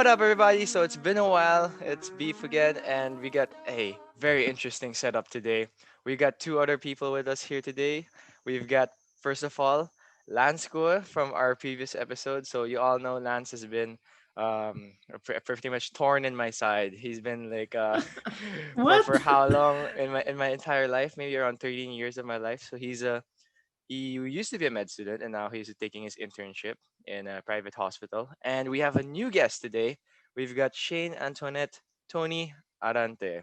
what up, everybody? So it's been a while. It's Beef again, and we got a very interesting setup today. We got two other people with us here today. We've got, first of all, Lance Kua from our previous episode. So you all know Lance has been pretty much torn in my side. He's been like for What? how long in my entire life? Maybe around 13 years of my life. So he used to be a med student and now he's taking his internship in a private hospital. And we have a new guest today. We've got Shane Antoinette Tony Arante,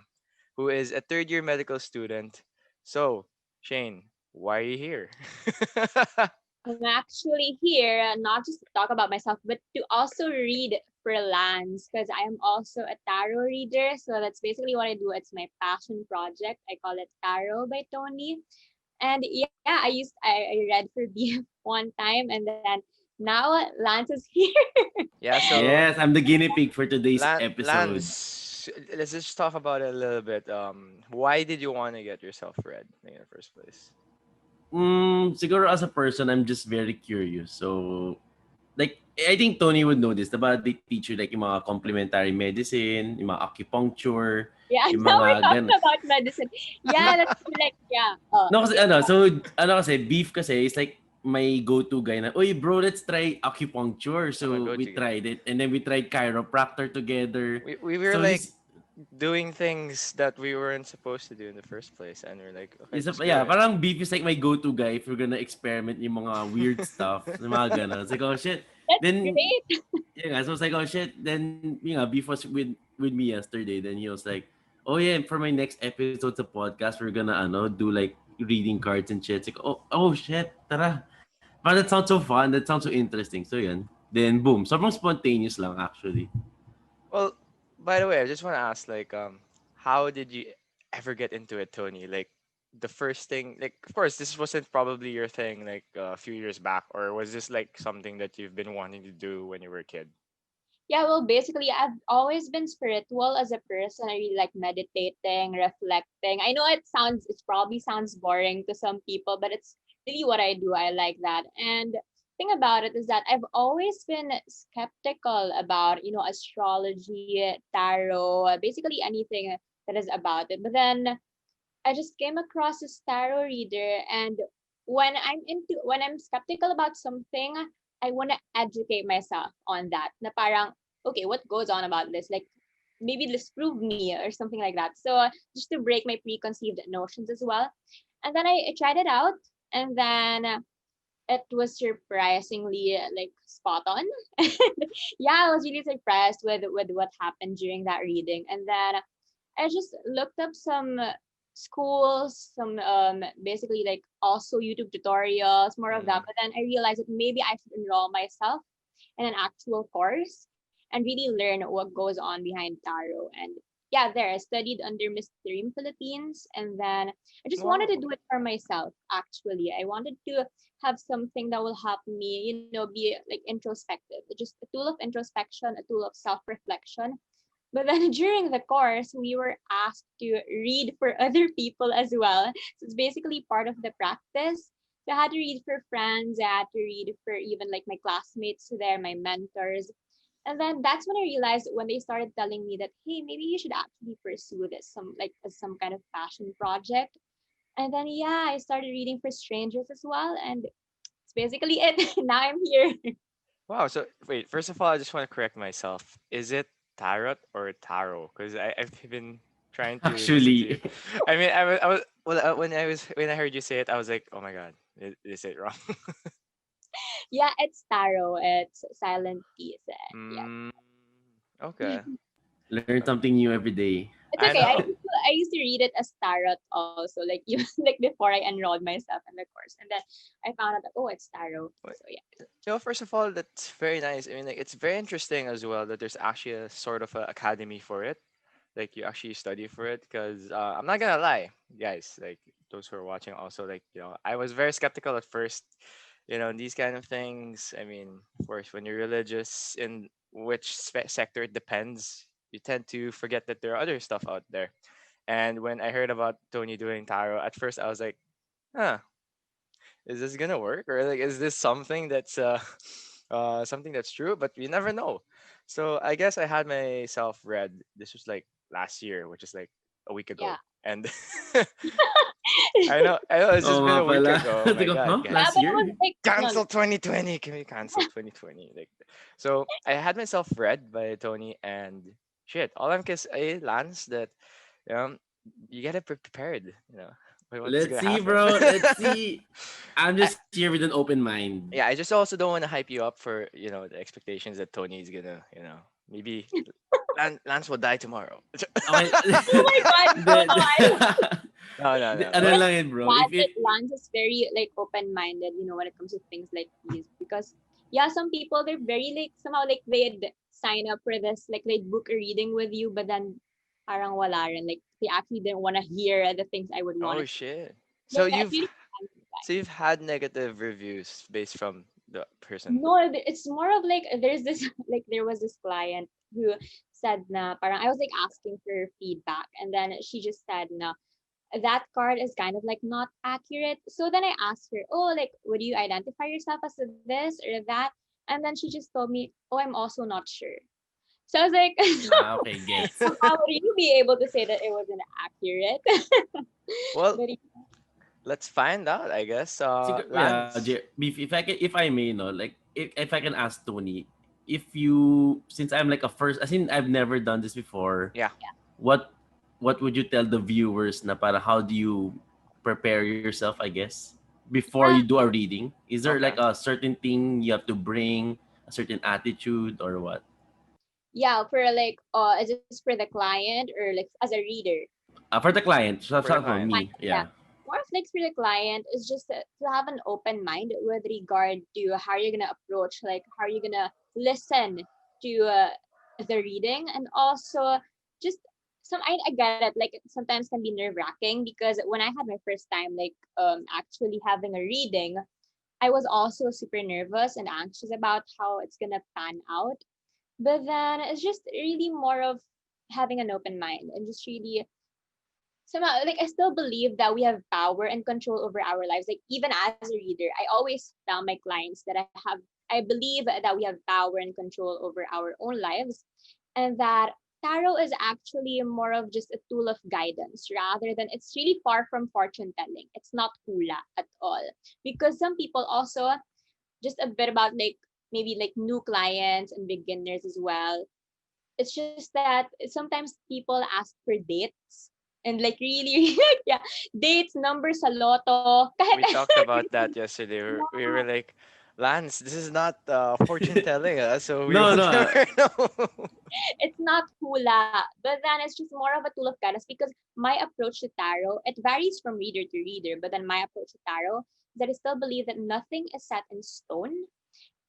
who is a third year medical student. So, Shane, why are you here? I'm actually here not just to talk about myself, but to also read freelance because I am also a tarot reader. So that's basically what I do. It's my passion project. I call it Tarot by Toni. And yeah, I read for BF one time, and then now Lance is here. Yeah, so Yes, I'm the guinea pig for today's episode. Lance, let's just talk about it a little bit. Why did you want to get yourself read in the first place? Siguro as a person, I'm just very curious. So, like, I think Tony would know this. Diba, they teach you like yung mga complementary medicine, yung mga acupuncture, Yeah, yung now we're mga talking about medicine. Yeah, that's like yeah. No, kasi Okay. beef kasi is like my go-to guy na, oy bro, let's try acupuncture. I'm gonna So go we to you. tried it and then we tried chiropractor together. We were So like he's doing things that we weren't supposed to do in the first place, and we're like, okay, Isa, just do yeah, it. parang beef is like my go-to guy if we're gonna experiment yung mga weird stuff, yung mga ganun. It's like, oh shit. That's Then, great. yeah, so it's like, oh shit. Then, beef was with me yesterday. Then he was like, oh yeah, for my next episode sa podcast, we're gonna, do like reading cards and shit. It's like, oh shit, tara. But that sounds so fun. That sounds so interesting. So, yun. Then, boom. Sobrang spontaneous lang, actually. Well, by the way, I just want to ask, like, how did you ever get into it, Tony? Like, the first thing, like, of course, this wasn't probably your thing, like, a few years back, or was this like something that you've been wanting to do when you were a kid? Yeah, well, basically, I've always been spiritual as a person. I really like meditating, reflecting. I know it probably sounds boring to some people, but it's really what I do. I like that. And thing about it is that I've always been skeptical about, astrology, tarot, basically anything that is about it. But then I just came across this tarot reader, and when I'm skeptical about something, I want to educate myself on that. Na parang okay, what goes on about this? Like maybe disprove me or something like that. So just to break my preconceived notions as well. And then I tried it out, and then it was surprisingly like spot on. Yeah, I was really surprised with what happened during that reading, and then I just looked up some schools, some basically like also YouTube tutorials, more of that. Mm. But then I realized that maybe I should enroll myself in an actual course and really learn what goes on behind tarot. And yeah, there I studied under Miss Dream Philippines, and then I just wanted to Wow. do it for myself. Actually, I wanted to have something that will help me, be like introspective, just a tool of introspection, a tool of self-reflection. But then during the course, we were asked to read for other people as well. So it's basically part of the practice. So I had to read for friends, I had to read for even like my classmates there, my mentors. And then that's when I realized when they started telling me that, hey, maybe you should actually pursue this some like as some kind of passion project. And then yeah, I started reading for strangers as well. And it's basically it. Now I'm here. Wow. So wait, first of all, I just want to correct myself. Is it tarot or taro? Because I've been trying to listen to you. Actually, I mean, I was well when I heard you say it, I was like, oh my god, is it wrong? Yeah, it's tarot. It's silent T. Yeah. Mm, okay. learn something new every day. It's I okay. know. I used to read it as tarot also, like you like before I enrolled myself in the course, and then I found out that oh, it's tarot. But, So yeah, first of all, that's very nice. I mean, like, it's very interesting as well that there's actually a sort of a academy for it. Like, you actually study for it. Because I'm not gonna lie, guys. Like, those who are watching, also, like, I was very skeptical at first. These kind of things. I mean, of course, when you're religious, in which sector it depends, you tend to forget that there are other stuff out there. And when I heard about Tony doing tarot, at first I was like, huh, is this gonna work, or like is this something that's something that's true? But you never know. So I guess I had myself read. This was like last year, which is like a week Yeah. ago, and I know, it's Oo just been nga a week pala. ago. Oh Sabi my ko, huh? god, Yeah, Last guys, but it year? was like no, cancel 2020. Can we cancel 2020? Like, so I had myself read by Tony, and shit. All I'm kiss, Lance, that um, you gotta be prepared. What's Let's gonna see, happen. bro. Let's see. I'm I, just here with an open mind. yeah, I just also don't want to hype you up for the expectations that Tony is gonna maybe Lance will die tomorrow. Okay. oh my god, no, the, no, No, no, the, no. ano Well, but lang yun, bro. glad If that Lance is very like open-minded, when it comes to things like these. Because yeah, some people they're very like somehow like they'd sign up for this, like they'd book a reading with you, but then parang wala rin. Like they actually didn't want to hear the things I would want oh to hear. shit. So Yeah, it you've really so you've had negative reviews based from the person. no, it's more of like there's this like there was this client who said na parang I was like asking for feedback and then she just said na that card is kind of like not accurate. So then I asked her, oh, like, would you identify yourself as this or that? And then she just told me, oh, I'm also not sure. So I was like, okay, gets. so how would you be able to say that it wasn't accurate? Well, But let's find out, I guess. Yeah, Lance. if I may, no, like if I can ask Tony, if you since I'm like a first, I think I've never done this before. Yeah. What what would you tell the viewers na para how do you prepare yourself, I guess, before you yeah, do a reading? Is there like Okay. a certain thing you have to bring, a certain attitude or what? yeah, for like, is this for the client or like as a reader? For the client, so, For the for client. me, Yeah. yeah. More of like for the client is just to have an open mind with regard to how you're gonna approach, like how you're gonna listen to the reading, and also just I get it. Like it sometimes can be nerve wracking because when I had my first time, like actually having a reading, I was also super nervous and anxious about how it's gonna pan out. But then it's just really more of having an open mind and just really somehow like I still believe that we have power and control over our lives. Like even as a reader, I always tell my clients that I believe that we have power and control over our own lives, and that tarot is actually more of just a tool of guidance rather than it's really far from fortune telling. It's not hula at all. Because some people also just a bit about like maybe like new clients and beginners as well. It's just that sometimes people ask for dates and like really yeah, dates, numbers sa loto. Kahit We talked about that yesterday. We were like, Lance, this is not fortune telling us, so we No, will no. never know. it's not hula, but then it's just more of a tool of guidance because my approach to tarot, it varies from reader to reader, but then my approach to tarot is that I still believe that nothing is set in stone.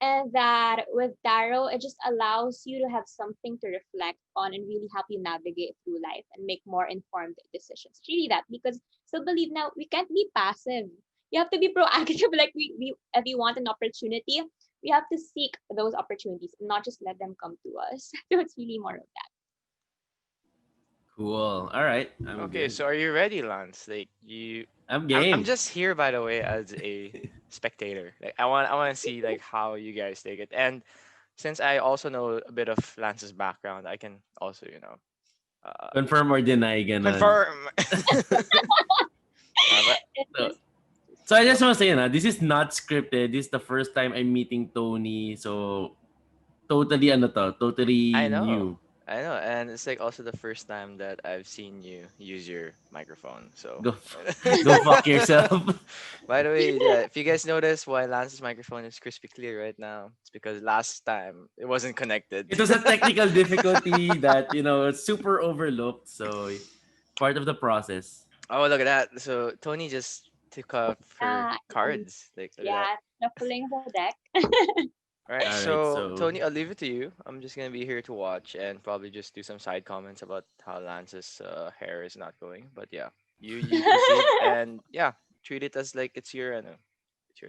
And that with tarot, it just allows you to have something to reflect on and really help you navigate through life and make more informed decisions. It's really that because still believe now we can't be passive. You have to be proactive. Like we if you want an opportunity, we have to seek those opportunities and not just let them come to us. So it's really more of that. Cool. All right, I'm Okay, good. so are you ready, Lance? Like you, I'm I'm game. just here by the way as a spectator. Like I want to see like how you guys take it, and since I also know a bit of Lance's background, I can also uh, Confirm or deny, ganon. confirm. But It So, is so I no, just want to say, na, this is not scripted. This is the first time I'm meeting Tony. So, totally ano to, I totally know. new. I know, and it's like also the first time that I've seen you use your microphone. So, Go, go fuck yourself. by the way, yeah, if you guys notice why Lance's microphone is crispy clear right now, it's because last time it wasn't connected. It was a technical difficulty that, super overlooked. So, part of the process. Oh, look at that! So Tony just took off her and cards. Like, look at that. yeah, shuffling the deck. All right, All right, so so Tony, I'll leave it to you. I'm just gonna be here to watch and probably just do some side comments about how Lance's hair is not going. But yeah, you proceed and yeah, treat it as like it's your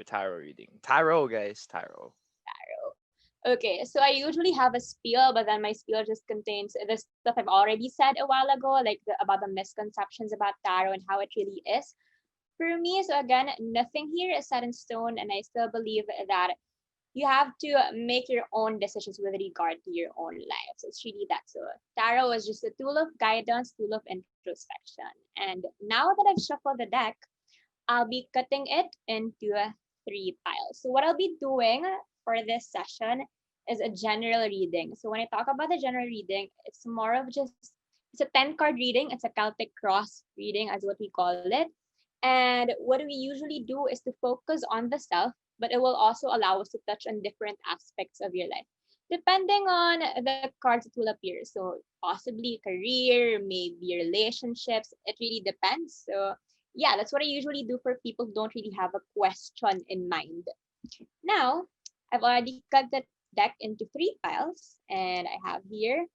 tarot reading. Tarot, guys, tarot. Okay, so I usually have a spiel, but then my spiel just contains the stuff I've already said a while ago, like about the misconceptions about tarot and how it really is for me. So again, nothing here is set in stone, and I still believe that you have to make your own decisions with regard to your own life. So it's really that. So tarot is just a tool of guidance, tool of introspection. And now that I've shuffled the deck, I'll be cutting it into three piles. So what I'll be doing for this session is a general reading. So when I talk about the general reading, it's more of just it's a 10 card reading. It's a Celtic cross reading as what we call it. And what we usually do is to focus on the self, but it will also allow us to touch on different aspects of your life, depending on the cards that will appear. So possibly career, maybe relationships. It really depends. So yeah, that's what I usually do for people who don't really have a question in mind. Now, I've already cut the deck into three piles, and I have here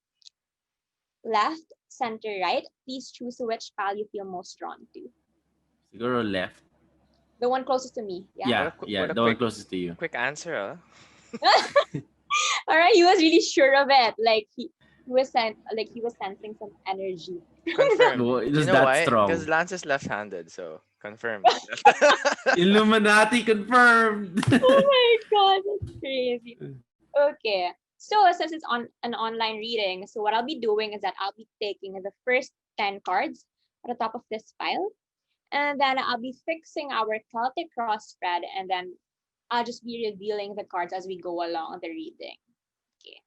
left, center, right. Please choose which pile you feel most drawn to. Siguro left. The one closest to me, yeah? Yeah, yeah, what a the one closest to you. quick answer, huh? All right, he was really sure of it. Like he was sensing some energy. Confirmed. Well, it You was know that why? Because strong. Lance is left-handed, so confirmed. Illuminati confirmed. Oh my god, that's crazy. Okay. So since it's on an online reading, so what I'll be doing is that I'll be taking the first 10 cards at the top of this pile, and then I'll be fixing our Celtic cross spread, and then I'll just be revealing the cards as we go along the reading. Okay.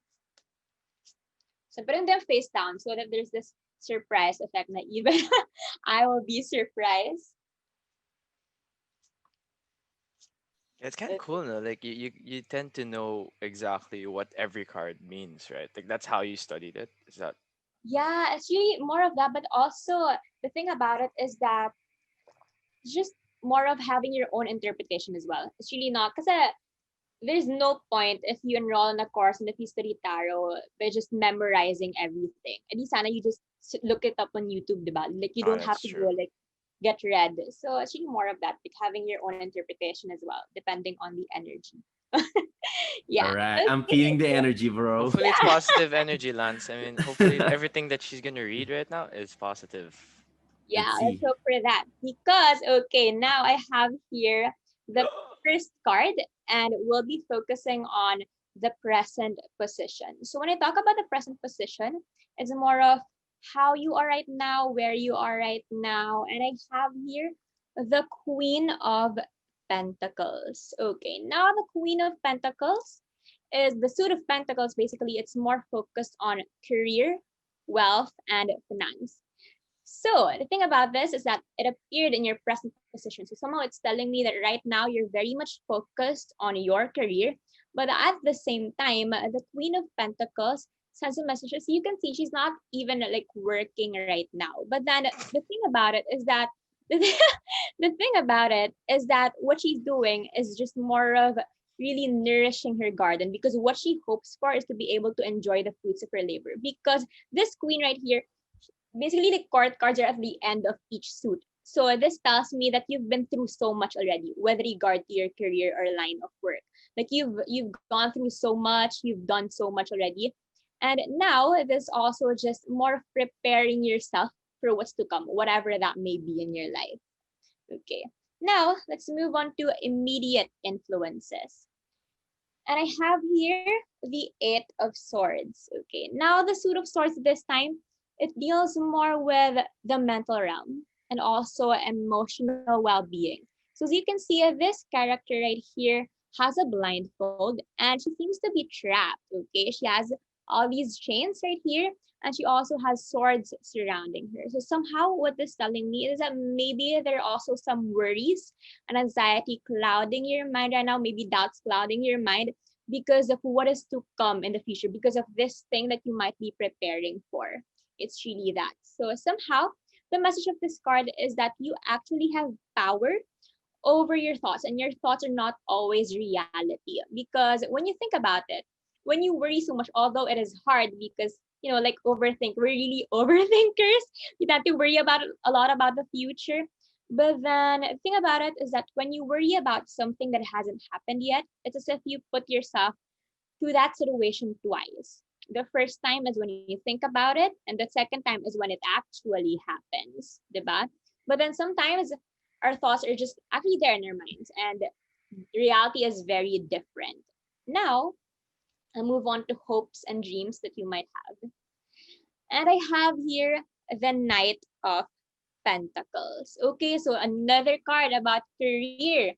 So putting them face down so that there's this surprise effect that even I will be surprised. It's kind of cool, no? Like you tend to know exactly what every card means, right? Like that's how you studied it. Is that Yeah, it's really more of that, but also the thing about it is that it's just more of having your own interpretation as well. It's really not because there's no point if you enroll in a course and if you study tarot by just memorizing everything. And sana you just look it up on YouTube, diba? Like you oh, don't have that's to true. go like get read. So it's really more of that, like having your own interpretation as well, depending on the energy. All Yeah. right, I'm Okay. feeling the energy, bro. Hopefully it's Yeah. positive energy, Lance. I mean, hopefully everything that she's gonna read right now is positive. Yeah, Let's let's see. hope for that. Because, okay, now I have here the first card, and we'll be focusing on the present position. So when I talk about the present position, it's more of how you are right now, where you are right now. And I have here the Queen of Pentacles. Okay, now the Queen of Pentacles is the suit of Pentacles. Basically, it's more focused on career, wealth, and finance. So the thing about this is that it appeared in your present position. So somehow it's telling me that right now you're very much focused on your career, but at the same time, the Queen of Pentacles sends a message. So you can see she's not even like working right now. But then the thing about it is that the thing about it is that what she's doing is just more of really nourishing her garden because what she hopes for is to be able to enjoy the fruits of her labor. Because this queen right here basically the court cards are at the end of each suit. So this tells me that you've been through so much already with regard to your career or line of work. Like you've gone through so much, you've done so much already. And now this also just more of preparing yourself for what's to come, whatever that may be in your life. Okay. Now let's move on to immediate influences. And I have here the Eight of Swords. Okay, now the Suit of Swords this time, it deals more with the mental realm and also emotional well-being. So as you can see, this character right here has a blindfold and she seems to be trapped. Okay, she has all these chains right here and she also has swords surrounding her. So somehow what this telling me is that maybe there are also some worries and anxiety clouding your mind right now, maybe doubts clouding your mind because of what is to come in the future, because of this thing that you might be preparing for. It's really that. So somehow the message of this card is that you actually have power over your thoughts and your thoughts are not always reality because when you think about it, when you worry so much, although it is hard because like overthink, we're really overthinkers. We tend to worry about a lot about the future. But then the thing about it is that when you worry about something that hasn't happened yet, it's as if you put yourself to that situation twice. The first time is when you think about it, and the second time is when it actually happens, diba? But then sometimes our thoughts are just actually there in our minds, and reality is very different. Now, I'll move on to hopes and dreams that you might have. And I have here the Knight of Pentacles. Okay, so another card about career.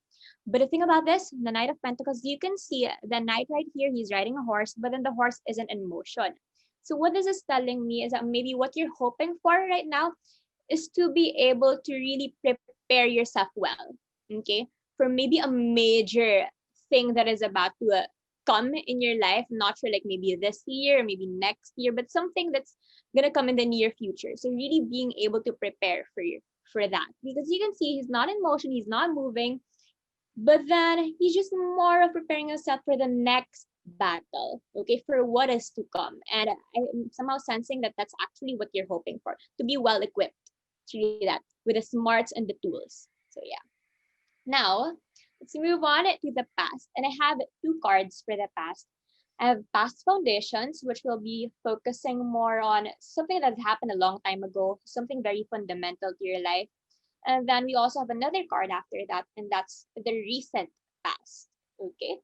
But the thing about this, the Knight of Pentacles, you can see the knight right here, he's riding a horse, but then the horse isn't in motion. So what this is telling me is that maybe what you're hoping for right now is to be able to really prepare yourself well, okay, for maybe a major thing that is about to come in your life. Not sure, like maybe this year, maybe next year, but something that's gonna come in the near future. So really being able to prepare for that, because you can see he's not in motion, he's not moving, but then he's just more of preparing himself for the next battle, okay, for what is to come. And I'm somehow sensing that that's actually what you're hoping for, to be well equipped. It's really that, with the smarts and the tools. So yeah. Now, let's move on to the past. And I have two cards for the past. I have past foundations, which will be focusing more on something that happened a long time ago, something very fundamental to your life. And then we also have another card after that, and that's the recent past. Okay.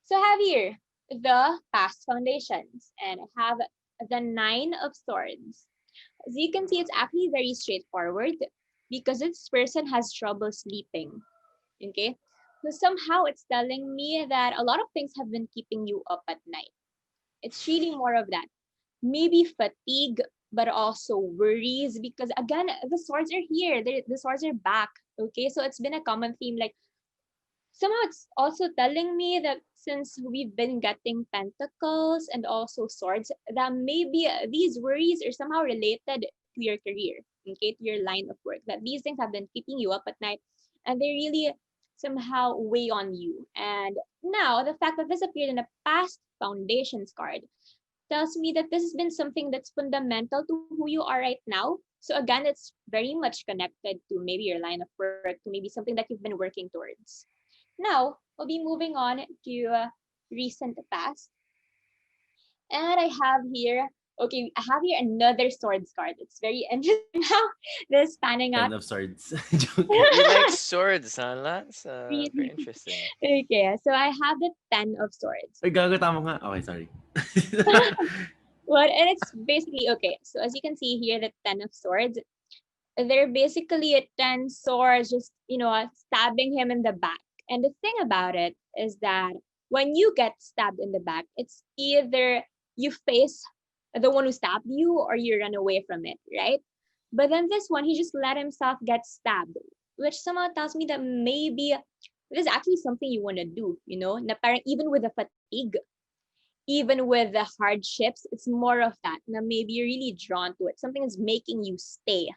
So I have here the past foundations, and I have the Nine of Swords. As you can see, it's actually very straightforward because this person has trouble sleeping. Okay. So somehow it's telling me that a lot of things have been keeping you up at night. It's really more of that. Maybe fatigue, but also worries, because again, the swords are here. The swords are back. Okay. So it's been a common theme. Like somehow it's also telling me that since we've been getting pentacles and also swords, that maybe these worries are somehow related to your career, okay, to your line of work, that these things have been keeping you up at night and they really somehow weigh on you. And now the fact that this appeared in a past foundations card tells me that this has been something that's fundamental to who you are right now. So again, it's very much connected to maybe your line of work, to maybe something that you've been working towards. Now, we'll be moving on to recent past. And I have here, okay, I have here another swords card. It's very interesting how this is panning Ten out. of Swords. Joking. You like swords, huh? That's very Really? interesting. Okay, so I have the Ten of Swords. Ay, gago, tama nga. Okay, sorry. Well, and it's basically okay. So as you can see here, the Ten of Swords, they're basically a 10 swords just, stabbing him in the back. And the thing about it is that when you get stabbed in the back, it's either you face the one who stabbed you or you run away from it, right? But then this one, he just let himself get stabbed, which somehow tells me that maybe this is actually something you want to do, na parang even with the fatigue, even with the hardships, it's more of that. Now maybe you're really drawn to it. Something is making you stay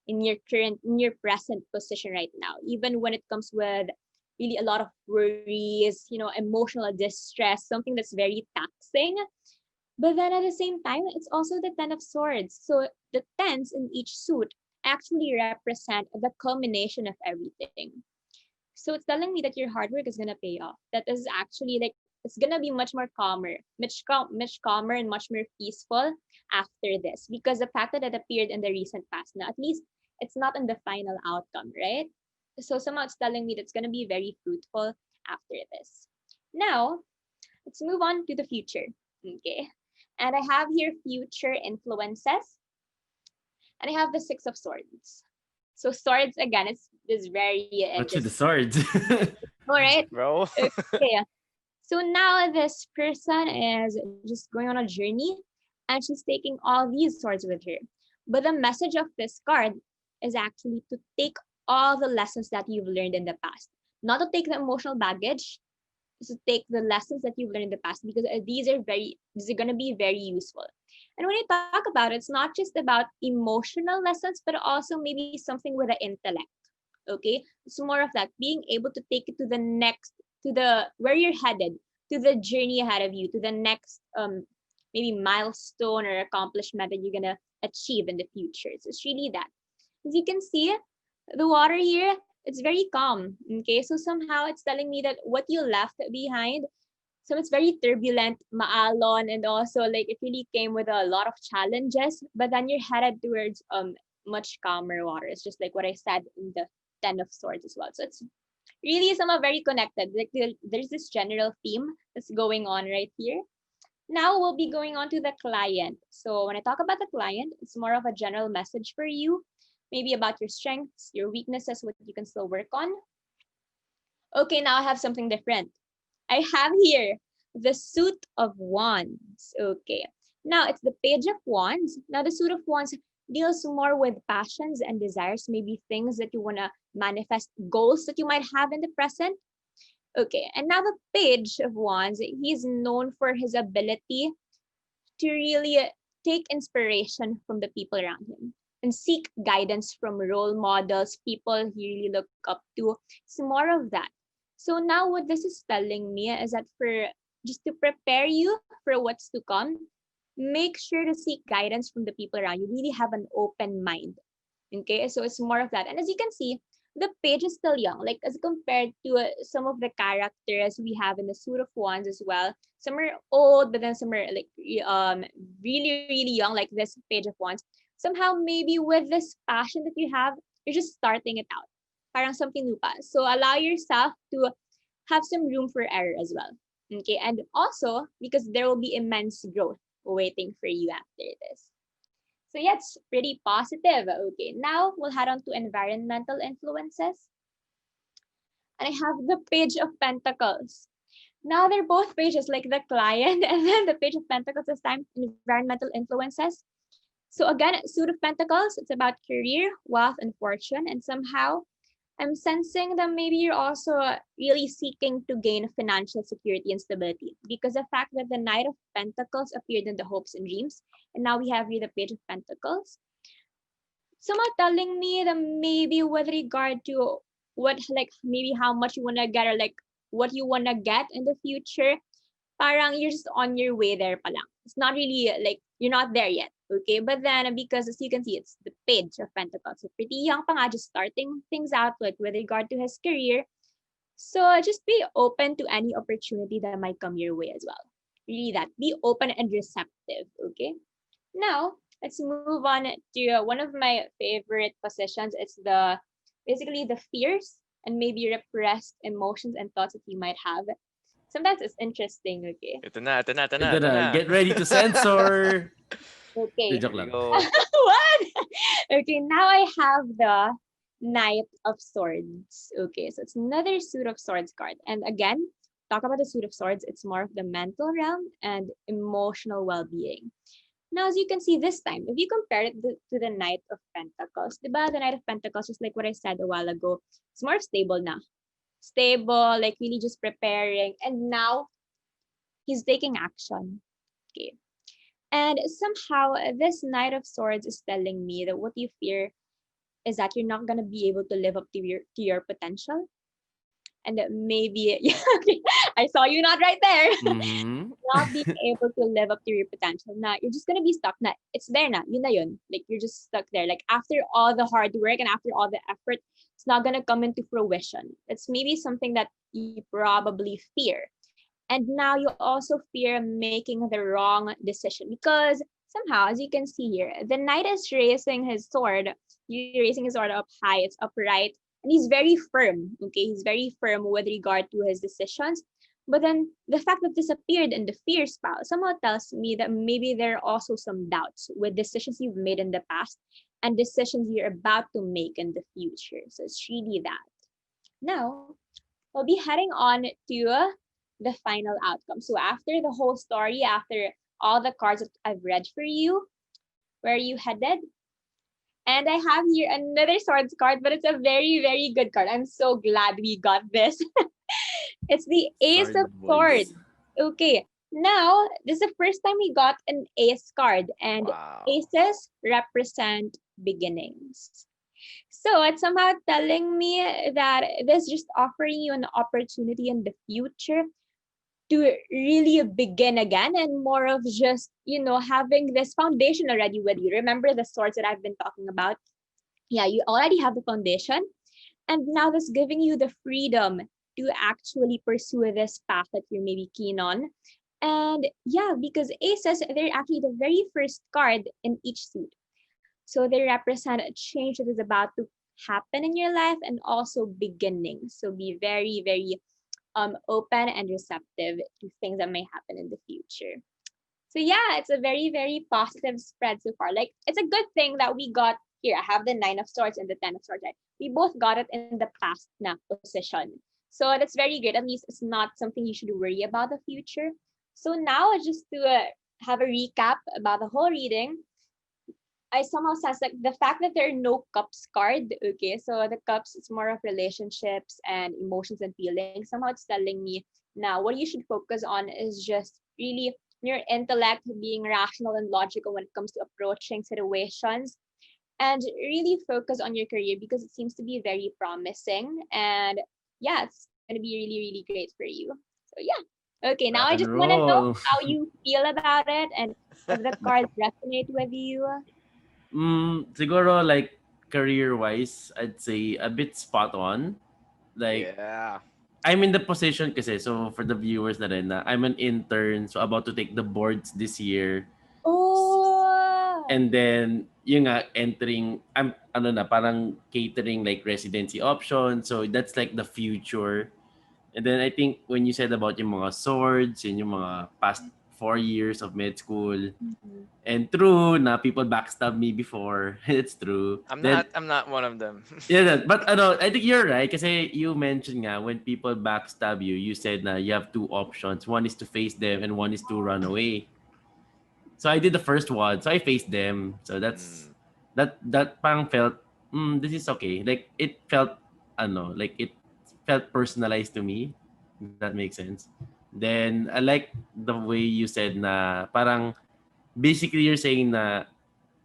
in your present position right now, even when it comes with really a lot of worries, emotional distress, something that's very taxing. But then at the same time, it's also the Ten of Swords. So the tens in each suit actually represent the culmination of everything. So it's telling me that your hard work is gonna pay off. That is actually like it's gonna be much more calmer, much calmer and much more peaceful after this, because the fact that it appeared in the recent past, now at least it's not in the final outcome, right? So somehow it's telling me that's gonna be very fruitful after this. Now let's move on to the future. Okay, and I have here future influences, and I have the Six of Swords. So swords again, it's this very What's with the interesting. swords? All right. Bro. Okay. So now this person is just going on a journey and she's taking all these swords with her. But the message of this card is actually to take all the lessons that you've learned in the past. Not to take the emotional baggage, is to take the lessons that you've learned in the past, because these are going to be very useful. And when you talk about it, it's not just about emotional lessons, but also maybe something with the intellect. Okay, it's more of that, being able to take it to the next, to the where you're headed, to the journey ahead of you, to the next maybe milestone or accomplishment that you're gonna achieve in the future. So it's really that. As you can see, the water here, it's very calm. Okay, so somehow it's telling me that what you left behind, so it's very turbulent, maalon, and also like it really came with a lot of challenges, but then you're headed towards much calmer waters, just like what I said in the Ten of Swords as well. So it's really somehow very connected. Like there's this general theme that's going on right here. Now we'll be going on to the client. So when I talk about the client, it's more of a general message for you, maybe about your strengths, your weaknesses, what you can still work on. Okay, now I have something different. I have here the suit of wands. Okay. Now it's the page of wands. Now the suit of wands deals more with passions and desires, maybe things that you want to manifest, goals that you might have in the present. Okay. And now the page of wands, he's known for his ability to really take inspiration from the people around him and seek guidance from role models, people he really look up to. It's more of that. So now what this is telling me is that for just to prepare you for what's to come, make sure to seek guidance from the people around you. Really have an open mind. Okay, so it's more of that. And as you can see, the page is still young, like as compared to some of the characters we have in the suit of wands as well. Some are old, but then some are like really young, like this page of wands. Somehow, maybe with this passion that you have, you're just starting it out. Parang something new pa. So allow yourself to have some room for error as well. Okay, and also because there will be immense growth waiting for you after this. So yeah, it's pretty positive. Okay, now we'll head on to environmental influences. And I have the page of pentacles. Now they're both pages, like the client and then the page of pentacles this time, environmental influences. So again, suit of pentacles, it's about career, wealth, and fortune. And somehow I'm sensing that maybe you're also really seeking to gain financial security and stability because the fact that the Knight of Pentacles appeared in the hopes and dreams, and now we have here the Page of Pentacles, somehow telling me that maybe with regard to what, like maybe how much you want to get or like what you want to get in the future, parang you're just on your way there pa lang. It's not really like you're not there yet. Okay, but then because as you can see, it's the Page of Pentacles. So pretty young pa nga, just starting things out like with regard to his career. So just be open to any opportunity that might come your way as well. Really that. Be open and receptive. Okay. Now let's move on to one of my favorite positions. It's the basically the fears and maybe repressed emotions and thoughts that you might have. Sometimes it's interesting. Okay. Ito Ito na, na. get ready to censor! Di, Okay. joke Here we lang. go. What? Okay, now I have the Knight of Swords. Okay, so it's another Suit of Swords card. And again, talk about the Suit of Swords, it's more of the mental realm and emotional well-being. Now, as you can see this time, if you compare it to the Knight of Pentacles, diba? The Knight of Pentacles, just like what I said a while ago, it's more stable now. Stable, like really just preparing. And now, he's taking action. Okay. And somehow, this Knight of Swords is telling me that what you fear is that you're not gonna be able to live up to your potential, and that maybe yeah, I saw you not right there. Mm-hmm. Not being able to live up to your potential. Now you're just gonna be stuck. Na it's there na. Yun na yun. Like you're just stuck there. Like after all the hard work and after all the effort, it's not gonna come into fruition. It's maybe something that you probably fear. And now you also fear making the wrong decision because somehow, as you can see here, the knight is raising his sword. You're raising his sword up high, it's upright, and he's very firm. Okay, he's very firm with regard to his decisions. But then the fact that this appeared in the fear spell somehow tells me that maybe there are also some doubts with decisions you've made in the past and decisions you're about to make in the future. So it's really that. Now, we'll be heading on to the final outcome. So after the whole story, after all the cards that I've read for you, where are you headed? And I have here another swords card, but it's a very good card. I'm so glad we got this. It's the Ace of Sword Swords. boys. Okay, now this is the first time we got an Ace card, and Wow. Aces represent beginnings. So it's somehow telling me that this just offering you an opportunity in the future to really begin again and more of just, having this foundation already with you. Remember the swords that I've been talking about? Yeah, you already have the foundation. And now that's giving you the freedom to actually pursue this path that you're maybe keen on. And yeah, because aces, they're actually the very first card in each suit. So they represent a change that is about to happen in your life and also beginnings. So be very open and receptive to things that may happen in the future. So yeah, it's a very, very positive spread so far. Like it's a good thing that we got here. I have the Nine of Swords and the Ten of Swords. Right? We both got it in the past na position. So that's very good. At least it's not something you should worry about the future. So now just to have a recap about the whole reading, I somehow sense like the fact that there are no cups card. Okay, so the cups it's more of relationships and emotions and feelings. Somehow it's telling me now what you should focus on is just really your intellect, being rational and logical when it comes to approaching situations, and really focus on your career because it seems to be very promising. And yeah, it's gonna be really, really great for you. So yeah. Okay, now I Rock just and wanna know roll. how you feel about it and if the cards resonate with you. Siguro like career-wise, I'd say a bit spot on. Like Yeah. I'm in the position kasi, so for the viewers na rin, na I'm an intern, so about to take the boards this year. Oh, And then, yung nga, entering, I'm, ano na, parang catering like residency option. So that's like the future. And then I think when you said about yung mga swords and yung mga past 4 years of med school, mhm. and true na people backstab me before, it's true. I'm Then not. I'm not one of them. yeah, but ano, I think you're right kasi you mentioned nga when people backstab you, you said na you have two options. One is to face them and one is to run away. So I did the first one. So I faced them. So Mm. that parang felt this is okay. Like it felt ano, like it felt personalized to me. If that makes sense. Then I like the way you said na parang basically you're saying na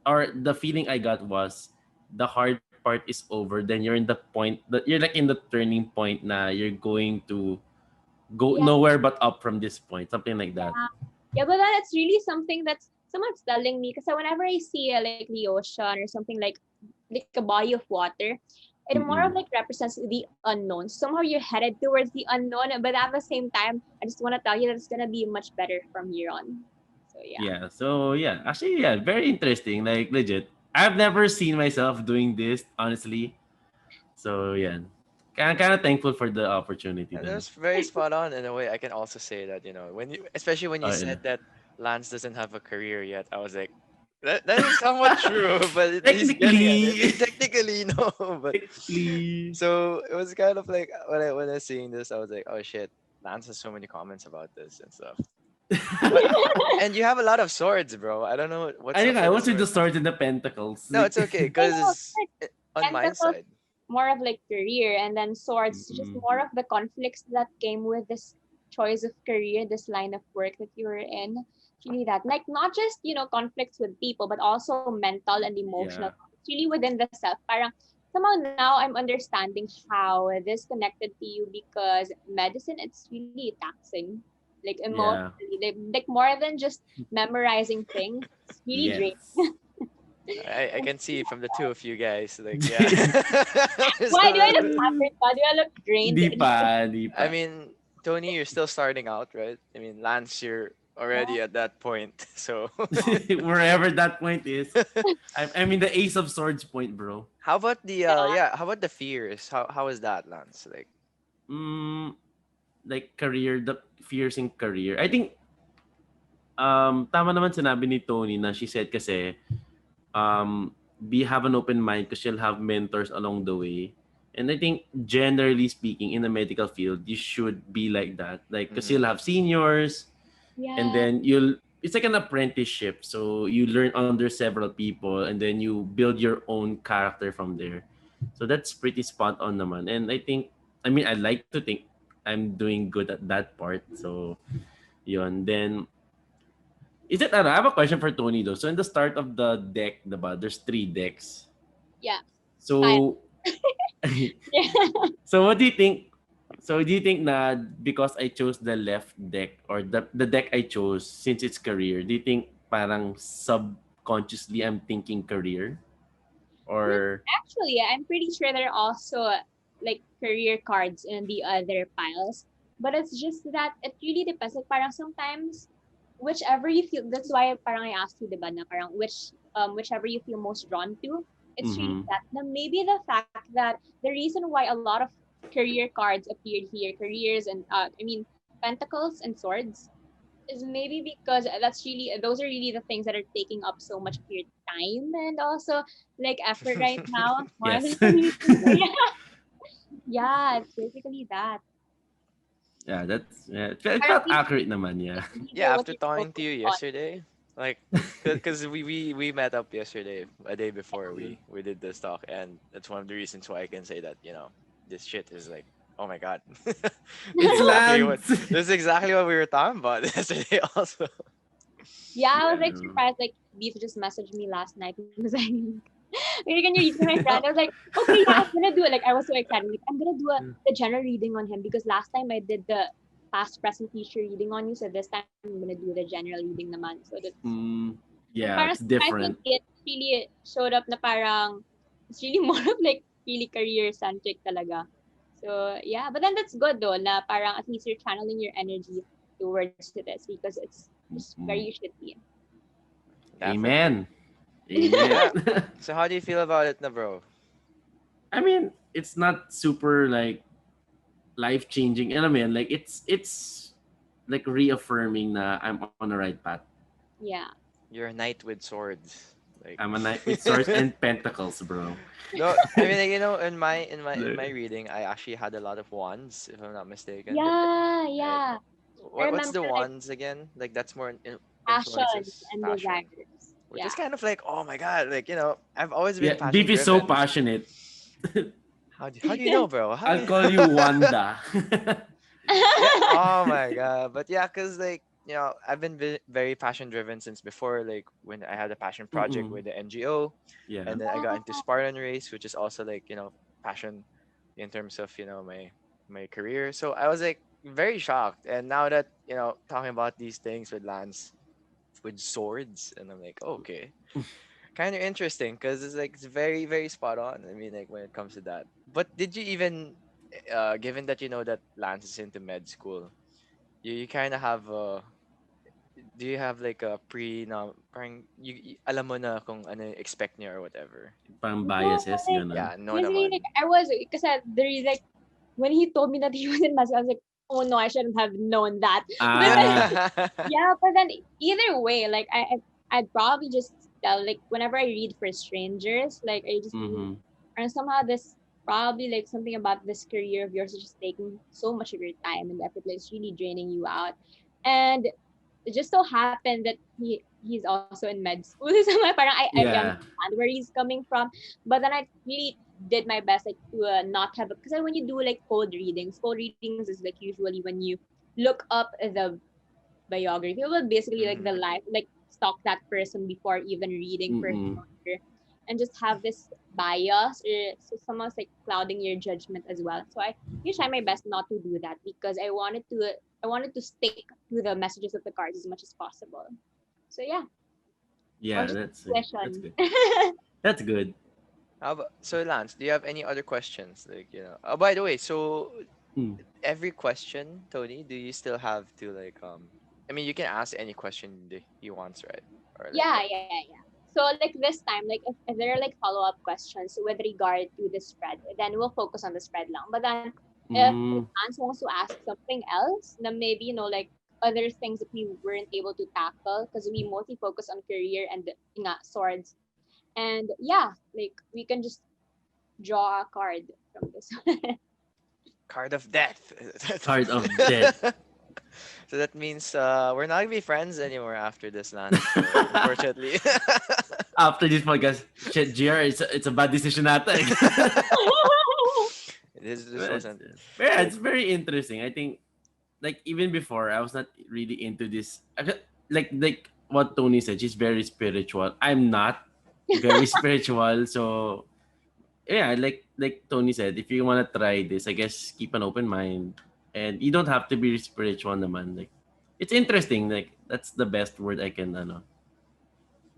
or the feeling I got was the hard part is over. Then you're in the point that you're like in the turning point na you're going to go Yeah, nowhere but up from this point, something like that. yeah, yeah. But then it's really something that's someone's telling me because whenever I see like the ocean or something like a body of water, it more of Mm-mm. like represents the unknown. Somehow you're headed towards the unknown, but at the same time, I just want to tell you that it's gonna be much better from here on. So yeah. Yeah. So yeah, actually, yeah, very interesting. Like legit, I've never seen myself doing this honestly. So yeah, kind of thankful for the opportunity. And Then. that's very spot on in a way. I can also say that when you, especially when you Yeah. said that Lance doesn't have a career yet, I was like, that is somewhat true, but he's getting at it. Technically, Technically, no, but technically, so it was kind of like when I was seeing this, I was like, oh shit, Lance has so many comments about this and stuff. But and you have a lot of swords, bro. I don't know what's I up think I with the was with the swords. swords and the pentacles. No, it's okay, I know, cause on my pentacles side, more of like career, and then swords just Mm-mm. more of the conflicts that came with this choice of career, this line of work that you were in. It's really that like not just conflicts with people, but also mental and emotional. Yeah, It's really within the self. Parang somehow now I'm understanding how this connected to you because medicine it's really taxing, like yeah, emotionally, like more than just memorizing things. It's really yes. draining. I can see from the two of you guys, like yeah. There's a Why do I little look bit. happy? Why do I look drained? Di pa, di I pa. mean, Tony, you're still starting out, right? I mean, Lance, you're Yeah. already at that point, so. Wherever that point is. I'm in the Ace of Swords point, bro. How about the Yeah. yeah? How about the fears? How is that, Lance? Like, Mm, like career, the fears in career. I think tama naman sinabi ni Tony na she said kasi be have an open mind because you'll have mentors along the way. And I think generally speaking in the medical field, you should be like that. Like because mm-hmm, you'll have seniors and Yeah. then you'll it's like an apprenticeship. So you learn under several people and then you build your own character from there. So that's pretty spot on naman. And I think I mean I'd like to think I'm doing good at that part. So yun. Then is it I have a question for Tony though. So in the start of the deck, diba, there's three decks. Yeah. Kind. So Yeah. so what do you think? So do you think na because I chose the left deck or the deck I chose since it's career, do you think parang subconsciously I'm thinking career Mm, or Actually, I'm pretty sure there are also like career cards in the other piles. But it's just that it really depends. Like parang sometimes whichever you feel that's why parang I asked you, diba, na parang whichever you feel most drawn to, it's really mm-hmm. that. Now maybe the fact that the reason why a lot of career cards appeared here, careers and I mean pentacles and swords, is maybe because that's really those are really the things that are taking up so much of your time and also like effort right now more Yes. than anything. So yeah, yeah, it's basically that. Yeah, it Parang felt accurate naman, yeah. these Yeah, are what after you're talking to you focused on. yesterday, like, cause we met up yesterday, a day before we did this talk, and that's one of the reasons why I can say that this shit is like, oh my god, this is It's exactly what Lance. this is exactly what we were talking about yesterday also. Yeah, I was Yeah. like surprised. Like Beef just messaged me last night. He was like, "We're gonna read for my friend." I was like, "Okay, yeah, I'm gonna do it." Like I was so excited. Like I'm gonna do the general reading on him because last time I did the past, present, future reading on you. So this time I'm gonna do the general reading naman. So that's Mm, and yeah, parang it's surprisingly, different. it really showed up na parang it's really more of like really career centric talaga. So yeah, but then that's good though na parang at least you're channeling your energy towards this because it's just very Mm, shitty. Definitely. amen. Amen. Yeah. So how do you feel about it, na bro? I mean, it's not super like life changing. And I mean, like it's like reaffirming that I'm on the right path. Yeah. You're a knight with swords, like. I'm a knight with swords and pentacles, bro. No, I mean, like, in my The- reading, I actually had a lot of wands, if I'm not mistaken. Yeah, Right? yeah. I What's remember the like wands again? Like that's more passions influences and passion, desires. which is Yeah. kind of like, oh my god, like I've always been yeah, passion Beef is so driven. passionate. How do you know, bro? How do I'll you? call you Wanda. Yeah. Oh my god. But yeah, cause like I've been very passion driven since before. Like when I had a passion project Mm-mm. with the NGO, Yeah. and then I got into Spartan race, which is also like passion in terms of my career. So I was like very shocked, and now that talking about these things with Lance with swords, and I'm like, oh, okay, kind of interesting because it's like it's very very spot on. I mean, like when it comes to that. But did you even, given that that Lance is into med school, you kind of have do you have like a na parang alam mo na kung ano yung expect niya or whatever? Parang No, biases, like gano'n. Yeah, no basically like naman. I was because there is like when he told me that he was in mass, I was like, oh no, I shouldn't have known that. But then Ah, yeah, but then either way, like I'd probably just tell like whenever I read for strangers, like I just mhm. and somehow this probably like something about this career of yours is just taking so much of your time and effort, like it's really draining you out. And it just so happened that he's also in med school. So my parang I Yeah. understand where he's coming from. But then I really did my best like to not have because when you do like cold readings is like usually when you look up the biography, well basically like the Mhm. life, like stalk that person before even reading for Mm-mm. and just have this bias or so someone's like clouding your judgment as well. So I you try my best not to do that because I wanted to stick to the messages of the cards as much as possible. So yeah, I Yeah, was just that's question. good. That's good. So Lance, do you have any other questions? Like, oh, by the way, so Mm. every question, Tony, do you still have to like I mean, you can ask any question he wants, right? Or like Yeah, what? yeah, yeah. So like this time, like if there are like follow-up questions with regard to the spread, then we'll focus on the spread lang. But then if Mm. Hans wants to ask something else, then maybe like other things that we weren't able to tackle because we mostly focus on career and swords. And yeah, like we can just draw a card from this. Card of death. Card of death. So that means we're not gonna be friends anymore after this, Lance. So unfortunately. After this podcast, shit, GR, it's a bad decision nata. This But wasn't yeah, like it's very interesting. I think like even before I was not really into this. Like what Tony said, she's very spiritual. I'm not very spiritual, so yeah, like Tony said, if you wanna try this, I guess keep an open mind, and you don't have to be spiritual, naman. Like it's interesting. Like that's the best word I can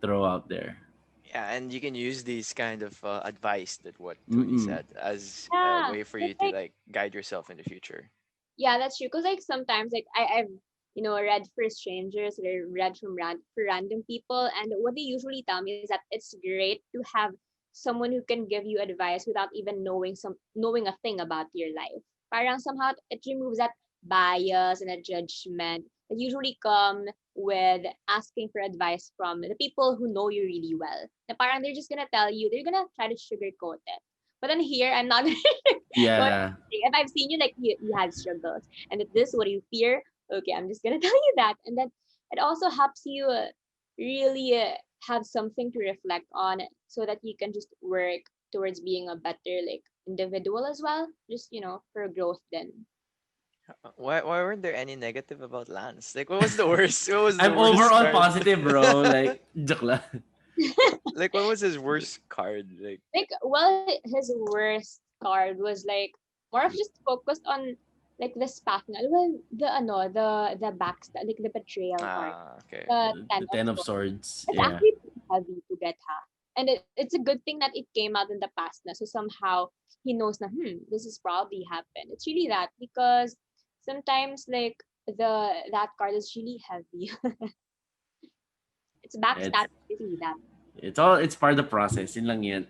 throw out there. yeah, and you can use these kind of advice that what Tony Mm-mm. said as a Yeah, way for you it's to like like guide yourself in the future. yeah, that's true. Cause like sometimes like I've read for strangers or read from for random people, and what they usually tell me is that it's great to have someone who can give you advice without even knowing a thing about your life. Parang somehow it removes that bias and a judgment that usually come with asking for advice from the people who know you really well. Na parang they're just gonna tell you, they're gonna try to sugarcoat it. But then here, I'm not going. Yeah. If I've seen you, like you have struggles, and if this what you fear, okay, I'm just gonna tell you that, and then it also helps you really have something to reflect on, so that you can just work towards being a better like individual as well. Just for growth then. Why weren't there any negative about Lance? Like, what was the worst? What was the I'm worst overall card? positive, bro. Like, joke lang. Like, what was his worst card? Like, Like, well, his worst card was like more of just focused on like the spat nga. Well, the backstab, like the betrayal part, okay. the ten The of Ten of swords. Swords. It's Yeah. actually pretty heavy to get ha. And it's a good thing that it came out in the past na. So somehow he knows na, this is probably happened. It's really that because sometimes like that card is really heavy. It's It's backstab, it's really that. it's part of the process. Yun lang yan.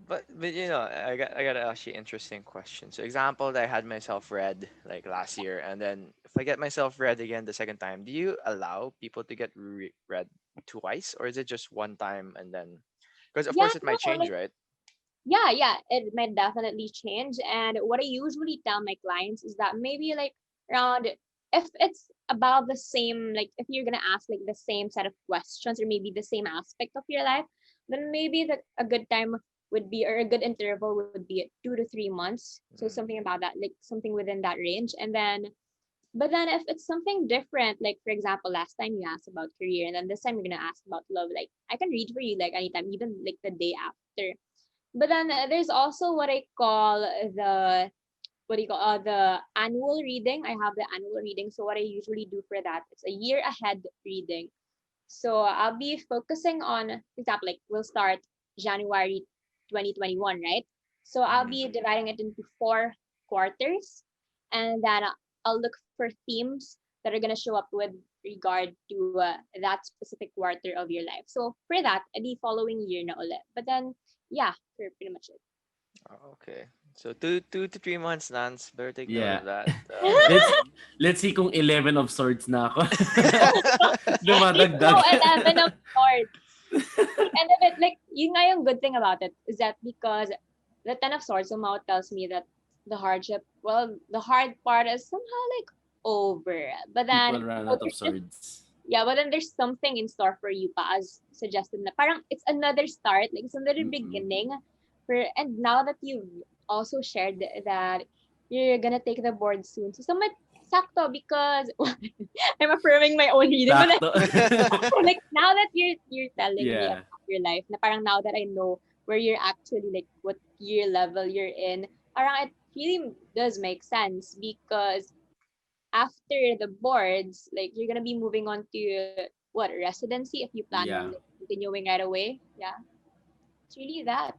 But I got an actually interesting question. So example that I had myself read like last year, and then if I get myself read again the second time, do you allow people to get read twice, or is it just one time and then? Because of Yeah, course it no, might change, like right? yeah, it might definitely change. And what I usually tell my clients is that maybe like around, if it's about the same, like if you're gonna ask like the same set of questions or maybe the same aspect of your life, then maybe a good time would be, or a good interval would be 2 to 3 months. So something Mm. about that, like something within that range. And then but then if it's something different, like for example, last time you asked about career and then this time you're gonna ask about love, like I can read for you like anytime, even like the day after. But then there's also what I call the what do you call the annual reading. I have the annual reading. So what I usually do for that, it's a year ahead reading. So I'll be focusing on, for example, like we'll start January 2021, right? So I'll Mm-hmm. be dividing it into 4 quarters, and then I'll look for themes that are gonna show up with regard to that specific quarter of your life. So for that, the following year na ulit. But then, yeah, for pretty much it. Oh, okay. So 2 to 3 months, Lance. Better take note Yeah. of that. let's let's see kung 11 of Swords na ako. No, Dumadagdag. 11 of swords. And of it, like, yun nga yung good thing about it is that because the Ten of Swords somehow tells me that the hardship, well, the hard part is somehow like over. But then, People run out of there's just, swords. yeah, but then there's something in store for you pa as suggested na parang it's another start, like it's another Mm-mm. beginning. And now that you've also shared that you're gonna take the board soon. So somewhat sakto because I'm affirming my own reading. But Sakto. like now that you're telling me Yeah. about your life, na parang now that I know where you're actually like what year level you're in, parang it really does make sense because after the boards, like you're gonna be moving on to what residency if you plan on Yeah. like, continuing right away. Yeah, it's really that.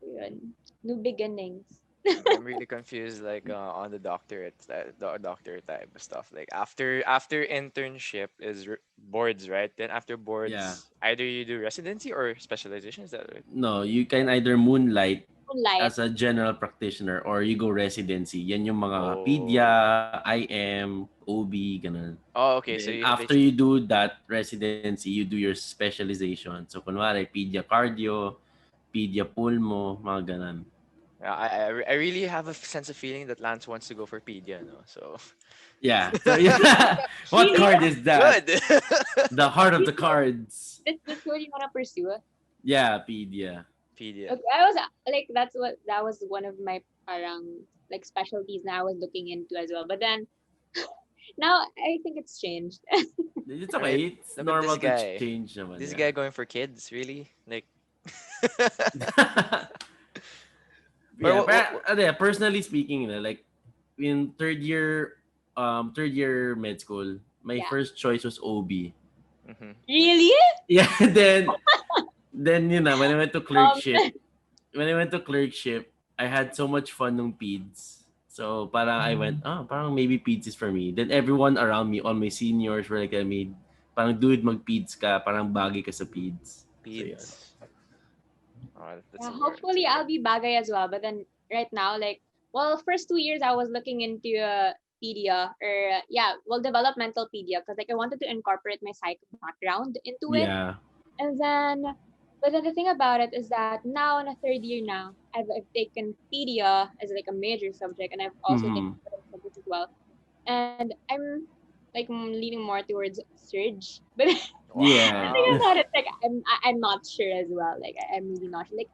Yun. New beginnings. I'm really confused, like on the doctorate, the doctor type of stuff. Like after internship is boards, right? Then after Yeah. boards, either you do residency or specialization. Is that right? No, you can either moonlight Moonlight. as a general practitioner or you go residency. Yan yung mga pedia, Oh, IM, OB, ganun. oh, okay. So Then you after you basically, do that residency, you do your specialization. So kunwari, pedia cardio, pedia pulmo, mga ganun. I really have a sense of feeling that Lance wants to go for pedia, no? So Yeah. So yeah. What Really? card is that? good. The heart of the Really? cards. That's what you wanna pursue? Yeah, pedia. Pedia. Okay, I was like that was one of my parang like specialties that I was looking into as well. But then now I think it's changed. It's I mean, okay. It's no, but normal to change naman, this yeah. guy going for kids, really? Like, or Yeah, but what? yeah, personally speaking, like in third year med school, my Yeah. first choice was OB. Mm-hmm. Really? Yeah, then when I went to Um, clerkship, I had so much fun nung peds. So parang I went, parang maybe peds is for me. Then everyone around me, all my seniors were like, I mean, parang dude mag-peds ka, parang bagay ka sa peds. So yun. Peds. Oh, that's Yeah, so hard. That's hopefully so I'll hard. be bagay as well. But then right now, like, well, first 2 years I was looking into pedia or yeah, well, developmental pedia because like I wanted to incorporate my psych background into it. Yeah. And then, but then the thing about it is that now in a third year now, I've taken pedia as like a major subject, and I've also taken Mm-hmm. other subjects as well. And I'm like leaning more towards surge, but the Yeah. thing Wow. about it, like I'm not sure as well. Like I'm really not sure. Like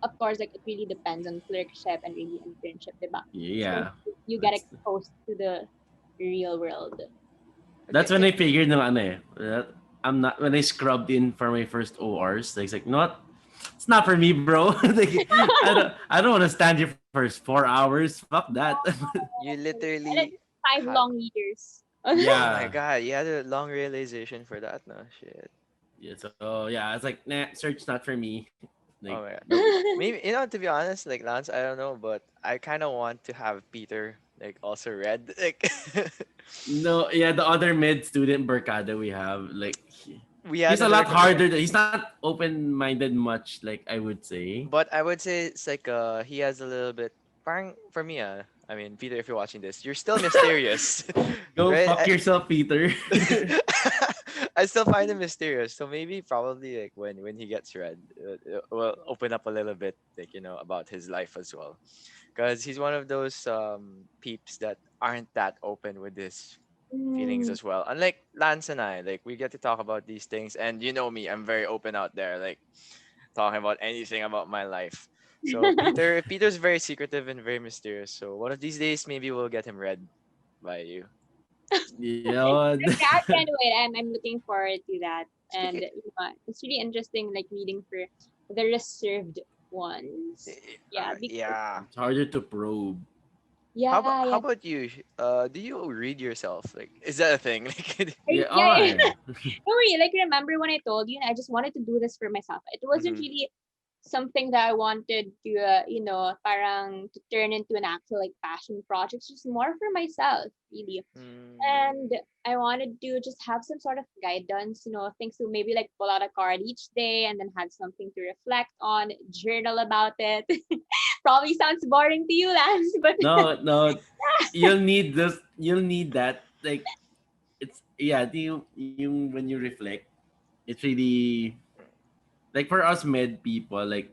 of course, like it really depends on clerkship and really internship, diba? So Yeah. you get That's exposed to the real world. that's Okay. when I figured na ano eh. That I'm not when I scrubbed in for my first ORs. Like, it's like not it's not for me, bro. Like, I don't want to stand here for 4 hours. Fuck that. You And literally it's 5 had. long years. Oh my Yeah. god, you had a long realization for that, no shit. Yeah. So yeah, it's like nah, search not for me. Like Oh my god. But maybe to be honest, like Lance, I don't know, but I kind of want to have Peter like also read. Like no, yeah, the other med student Berkada we have, like we he's had a another lot computer, harder. He's not open minded much, like I would say. but I would say it's like he has a little bit. Parang for me, I mean, Peter, if you're watching this, you're still mysterious, Go right? fuck yourself, Peter. I still find him mysterious. So maybe probably like when he gets read, it will open up a little bit, like about his life as well, because he's one of those peeps that aren't that open with his feelings Mm. as well. Unlike Lance and I, like we get to talk about these things, and you know me, I'm very open out there, like talking about anything about my life. So Peter's very secretive and very mysterious. So one of these days, maybe we'll get him read by you. Yeah. Okay, I can't wait. I'm looking forward to that. And Speaking, it's really interesting, like reading for the reserved ones. Yeah, because yeah. It's harder to probe. yeah, How yeah, about you? Do you read yourself? Like, is that a thing? Like, Yeah, yeah, oh, yeah. yeah. Don't worry. Like remember when I told you, I just wanted to do this for myself. It wasn't hmm really something that I wanted to, parang to turn into an actual like passion project. It's just more for myself, really. mm, And I wanted to just have some sort of guidance, things to maybe like pull out a card each day and then have something to reflect on, journal about it. Probably sounds boring to you, Lance, but No, no. You'll need this. You'll need that. Like it's yeah. You when you reflect, it's really like for us med people. Like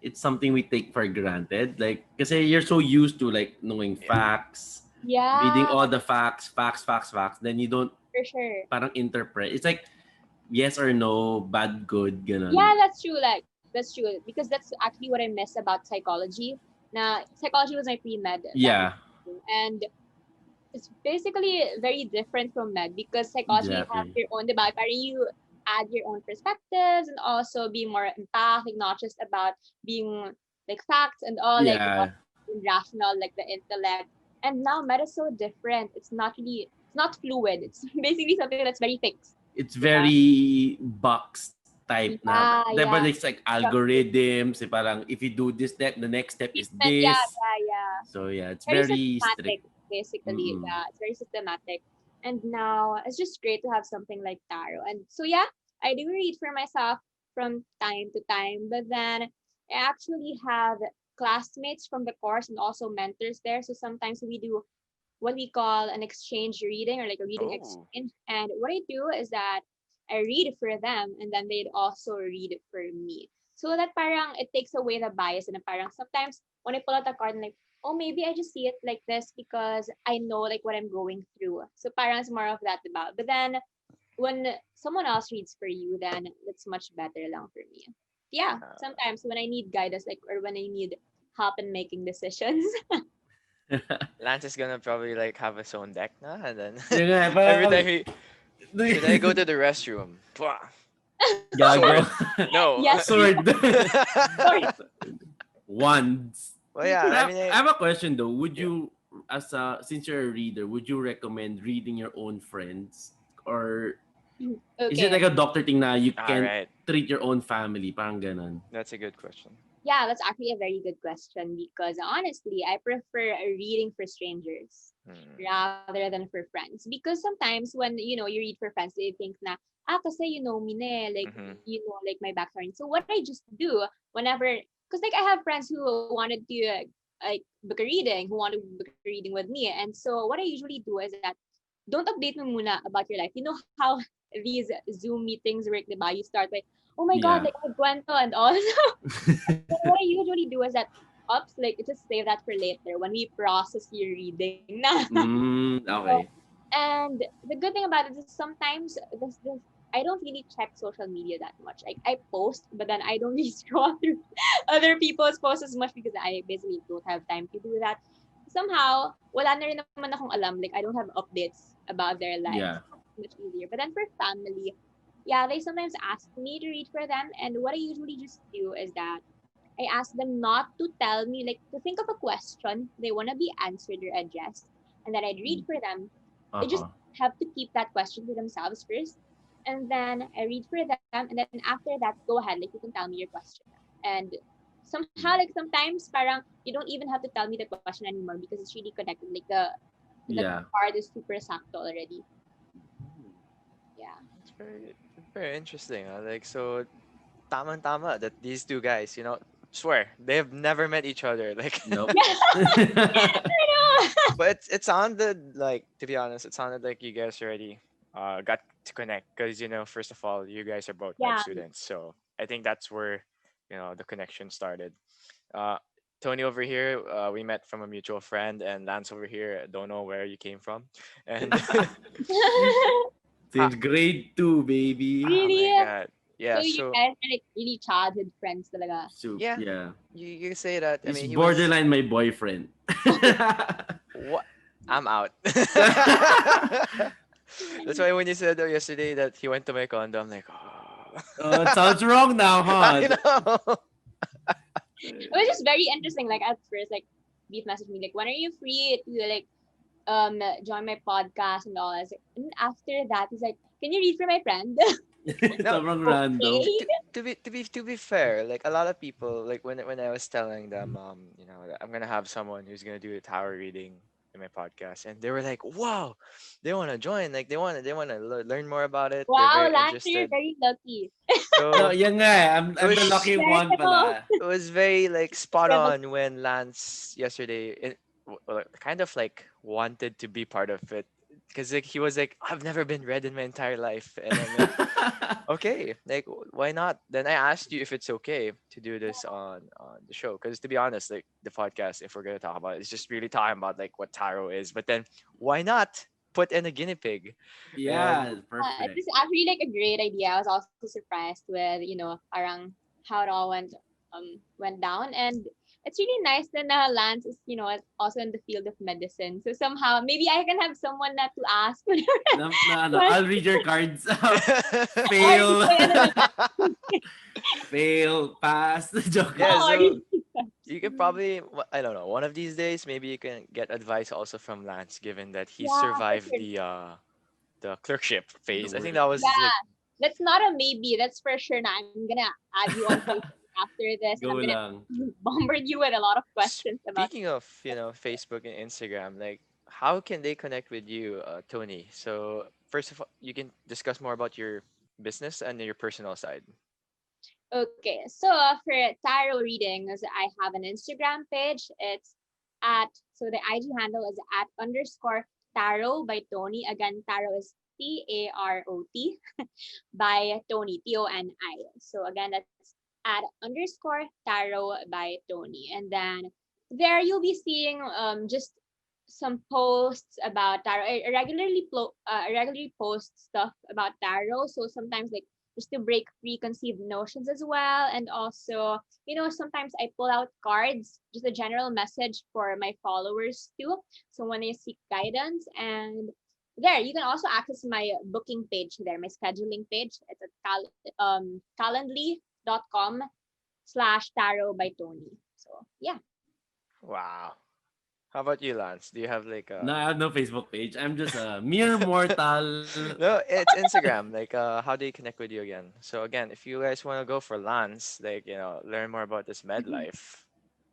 it's something we take for granted. Like because you're so used to like knowing yeah, facts, reading yeah, all the facts. Then you don't for sure. parang interpret. It's like yes or no, bad, good, Yeah, ganon. that's true. Like that's true because that's actually what I miss about psychology. Now, psychology was my pre-med that I'm Yeah, taking, and it's basically very different from med because psychology have exactly. your own debate, but you add your own perspectives and also be more empathic, not just about being like facts and all, like Yeah, rational, like the intellect. And now med is so different. It's not fluid. It's basically something that's very fixed. it's Yeah, very box type na. yeah, Diba yeah. it's like Structured algorithms, parang if you do this step, the next step is treatment, yeah, this. yeah, yeah. So yeah, it's Very very systematic, strict. basically. Mm-mm. Yeah, it's very systematic. And now it's just great to have something like tarot. And so yeah, I do read for myself from time to time, but then I actually have classmates from the course and also mentors there. So sometimes we do what we call an exchange reading or like a reading oh, exchange. And what I do is that I read for them and then they'd also read for me. So that parang it takes away the bias and parang sometimes when I pull out a card and like, oh maybe I just see it like this because I know like what I'm going through. So parang it's more of that about. But then when someone else reads for you, then it's much better lang for me. Yeah, uh, sometimes when I need guidance like or when I need help in making decisions. Lance is gonna probably like have his own deck now, and then Yung nga, every parang, time he should I go to the restroom? Pwah! gago. Sword. No. Yes, please. Sword. Sorry. Wands. Well, yeah. But I mean, I have a question though. Would yeah. you, since you're a reader, would you recommend reading your own friends, or is it Okay. like a doctor thing na you All can't right. treat your own family, parang ganon? That's a good question. Yeah, that's actually a very good question because honestly, I prefer reading for strangers Mm. rather than for friends. Because sometimes when you read for friends, they think na kasi you know me ne, like Mm-hmm. you know like my backstory. So what I just do whenever, because like I have friends who wanted to like book a reading, who want to book a reading with me, and so what I usually do is that don't update me muna about your life. You know how these Zoom meetings work, diba? You start by, oh my god, Yeah. like I kwento and all. What I usually do is that ups, like just save that for later when we process your reading na. So, Okay. and the good thing about it is sometimes this I don't really check social media that much. Like I post, but then I don't really scroll through other people's posts as much because I basically don't have time to do that. Somehow, wala na rin naman akong alam. Like I don't have updates about their lives. Yeah. It's much easier. But then for family, yeah, they sometimes ask me to read for them, and what I usually just do is that I ask them not to tell me, like to think of a question they want to be answered or addressed, and then I'd read for them. They just Uh-huh. have to keep that question to themselves first, and then I read for them, and then after that, go ahead, like you can tell me your question. And somehow, like sometimes, parang you don't even have to tell me the question anymore because it's really connected. Like the Yeah. card is super sakto already. Yeah. It's very interesting. Like so, tama that these two guys, swear they have never met each other. Like, Nope. I know. but it sounded like, to be honest, it sounded like you guys already got to connect because first of all, you guys are both med Yeah. students, so I think that's where the connection started. Uh, Tony over here, we met from a mutual friend, and Lance over here, don't know where you came from, and ha, Since grade 2, baby. oh my Really? god, So yeah. you So guys are like really childhood friends talaga. So, yeah, yeah. you say that. I He's mean, he was borderline my boyfriend. what? I'm out. That's why when you said yesterday that he went to my condo, I'm like, Oh, it oh. sounds wrong now, I huh? know. It was just very interesting. Like at first, like Beef messaged me like, "When are you free to like join my podcast and all?" I was like, and after that, he's like, "Can you read for my friend?" No, Sobrang Okay. random. to be fair, like a lot of people, like when I was telling them, that I'm gonna have someone who's gonna do a tower reading in my podcast, and they were like, "Wow, they want to join. Like they want to learn more about it. They're Wow, very Lance, you're interested." very lucky. No, So yan nga eh. it I'm the was lucky one Pero, pala. it was very like spot pero, on when Lance yesterday kind of like wanted to be part of it because like he was like, I've never been read in my entire life, and I'm like, okay, like why not? Then I asked you if it's okay to do this on the show because to be honest, like the podcast, if we're gonna talk about it, it's just really talking about like what tarot is. But then why not put in a guinea pig? And Yeah, it perfect. is actually like a great idea. I was also surprised with parang how it all went down, and it's really nice that Lance is also in the field of medicine. So somehow maybe I can have someone not to ask whenever Ano, I I'll read your cards. or Fail. Fail. Pass. Joke yeah, lang. or so you can probably, I don't know, one of these days maybe you can get advice also from Lance, given that he yeah, for survived sure. the clerkship The phase. I think work. that was like, Yeah, that's not a maybe. That's for sure. Now I'm gonna add you on Facebook after this, and I'm Go gonna lang. bombard you with a lot of questions about. speaking of Facebook and Instagram, like how can they connect with you, Tony? So first of all, you can discuss more about your business and your personal side. Okay, so for tarot readings, I have an Instagram page. It's at so the IG handle is at underscore tarot by Tony. Again, tarot is TAROT by Tony, TONI. So again, that's at underscore tarot by Tony. And then there you'll be seeing just some posts about tarot. I regularly post stuff about tarot. So sometimes like just to break preconceived notions as well. And also, sometimes I pull out cards, just a general message for my followers too. So when I seek guidance, and there you can also access my booking page there, my scheduling page. It's at calendly.com/tarot by Tony. So yeah. Wow. How about you, Lance? Do you have like No, a I have no Facebook page. I'm just a mere mortal. no? It's Instagram. Like, how do you connect with you again? So again, if you guys want to go for Lance, like learn more about this med life.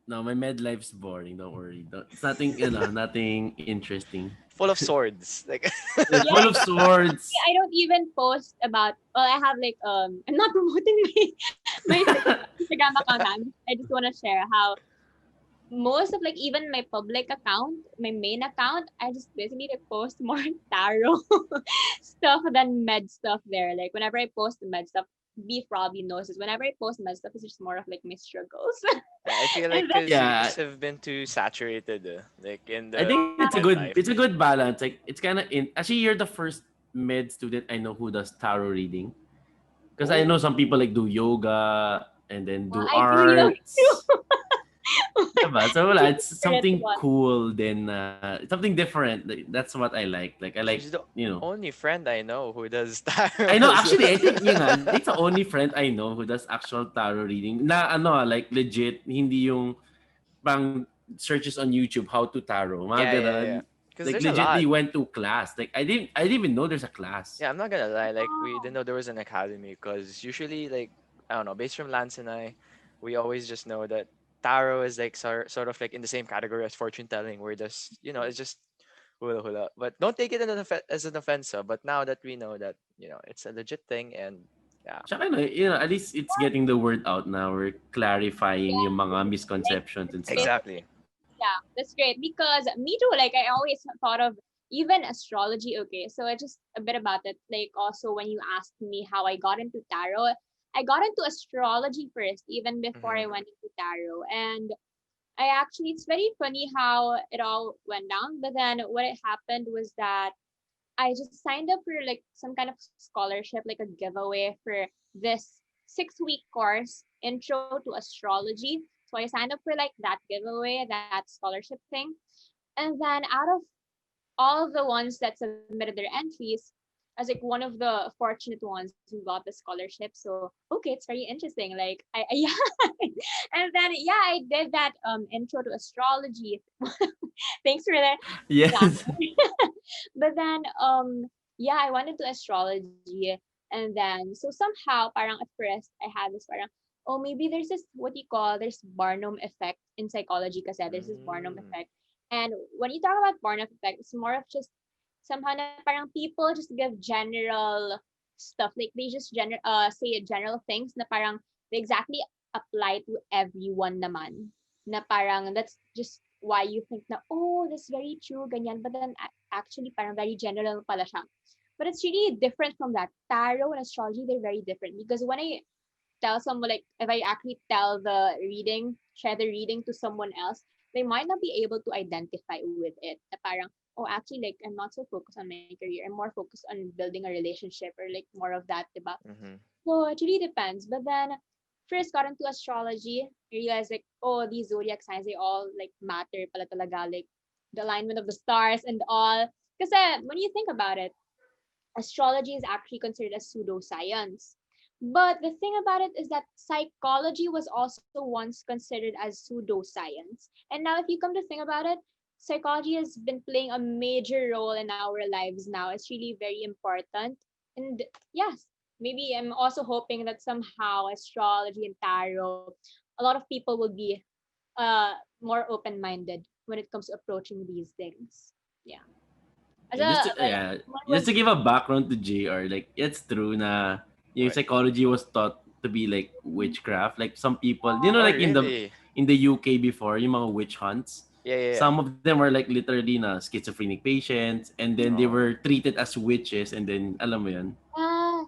No, my med life's boring. Don't worry. It's nothing, nothing interesting. Full of swords. Like, It's Yeah, full of swords. I don't even post about. Well, I have like I'm not promoting my Instagram account. I just want to share how most of like even my public account, my main account, I just basically like post more tarot stuff than med stuff there. Like whenever I post the med stuff, Beef probably knows this. Whenever I post med stuff, it's just more of like my struggles. I feel like And then because you Yeah, guys have been too saturated, like in I the think it's a med good life. it's a good balance. Like it's kind of in. Actually, you're the first med student I know who does tarot reading. Because I know Oh, some people like do yoga and then do I do yoga arts. too. Diba? So wala, it's something Spiritual. cool then it's something different. Like, that's what I like. Like I like, she's the you know. only friend I know who does tarot I know as actually I well. think yun nga, it's the only friend I know who does actual tarot reading. Na ano like legit, hindi yung pang searches on YouTube how to tarot. Mga Yeah, yeah, ganun. yeah. Because Like there's a lot. legitly went to class. Like I didn't even know there's a class. Yeah, I'm not gonna lie. Like, we didn't Oh, know there was an academy because usually, like, I don't know, based from Lance and I, we always just know that tarot is like sort of like in the same category as fortune telling, where this, it's just hula hula. But don't take it as an offense. But now that we know that, it's a legit thing, and yeah, Tsaka no, at least it's getting the word out now. We're clarifying yung yeah. mga Like misconceptions and it's stuff. exactly. basically yeah, that's great because me too. Like I always thought of even astrology. Okay, so just a bit about it. Like also when you asked me how I got into tarot, I got into astrology first, even before Hmm. I went into tarot. And I actually, it's very funny how it all went down. But then what it happened was that I just signed up for like some kind of scholarship, like a giveaway for this 6 week course, Intro to Astrology. So I signed up for like that giveaway, that scholarship thing. And then out of all the ones that submitted their entries, I was like one of the fortunate ones who got the scholarship. So okay, it's very interesting. Like I yeah, and then yeah, I did that intro to astrology. Thanks for that. Yes. But then yeah, I went into astrology, and then so somehow parang at first I had this parang, oh, maybe there's this what you call, there's Barnum effect in psychology kasi there's this Barnum Mm. effect. And when you talk about Barnum effect, it's more of just somehow na parang people just give general stuff, like they just say general things na parang they exactly apply to everyone naman, na parang that's just why you think na, oh, that's very true, ganyan. But then actually, parang very general pala siya. But it's really different from that. Tarot and astrology, they're very different. Because when I tell someone, like, if I actually tell the reading, share the reading to someone else, they might not be able to identify with it. Na parang, oh, actually, like, I'm not so focused on my career. I'm more focused on building a relationship or like more of that, diba? Hmm. So it really depends. But then first got into astrology, I realized like, oh, these zodiac signs, they all like matter pala talaga, like the alignment of the stars and all. Because when you think about it, astrology is actually considered a pseudoscience. But the thing about it is that psychology was also once considered as pseudoscience. And now, if you come to think about it, psychology has been playing a major role in our lives now. It's really very important. And yes, maybe I'm also hoping that somehow astrology and tarot, a lot of people will be more open minded when it comes to approaching these things. Yeah. As And just a to, like yeah, one just to was give a background to JR, like it's true na yung What? psychology was taught to be like witchcraft. Like some people, Oh, like in the really? UK before, yung mga witch hunts, Yeah, yeah, yeah. some of them were like literally na schizophrenic patients and then they Oh, were treated as witches and then alam mo yun. ah,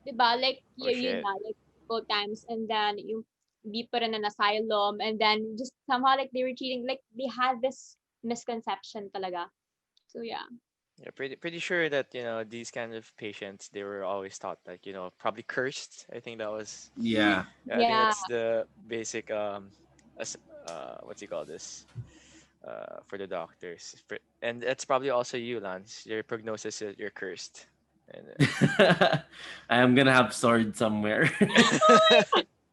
'di ba, like oh yun shit. nga, like both times, and then yung be put in an asylum, and then just somehow like they were cheating, like they had this misconception talaga. So yeah. Yeah, pretty sure that these kind of patients, they were always taught, like, probably cursed. I think that was. Yeah. Yeah, I think Yeah. that's the basic as what's he call this for the doctors. And it's probably also you, Lance. Your prognosis is you're cursed. And I am gonna have sword somewhere.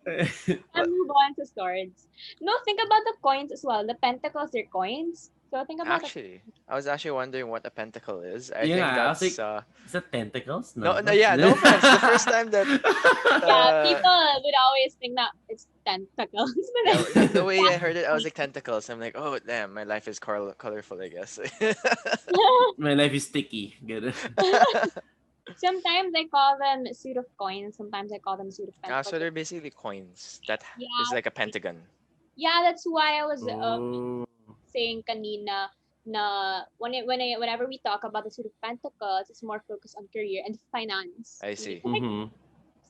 And but move on to swords. No, think about the coins as well. The pentacles, they're coins. So think about it. Actually, I was actually wondering what a pentacle is. I Yeah, think I was that's like, is that tentacles? no, No. no, yeah, no offense. The first time that Yeah, uh people would always think that it's tentacles, but yeah, the way I heard it, I was yeah. like tentacles. I'm like, oh damn, my life is colorful, I guess. My life is sticky. Good. Sometimes I call them suit of coins. Sometimes I call them suit of So pentacles. they're basically coins that is Yeah, like a pentagon. yeah, that's why I was Oh. saying kanina na whenever we talk about the suit of pentacles, it's more focused on career and finance. I Hindi see. ko like Mm-hmm.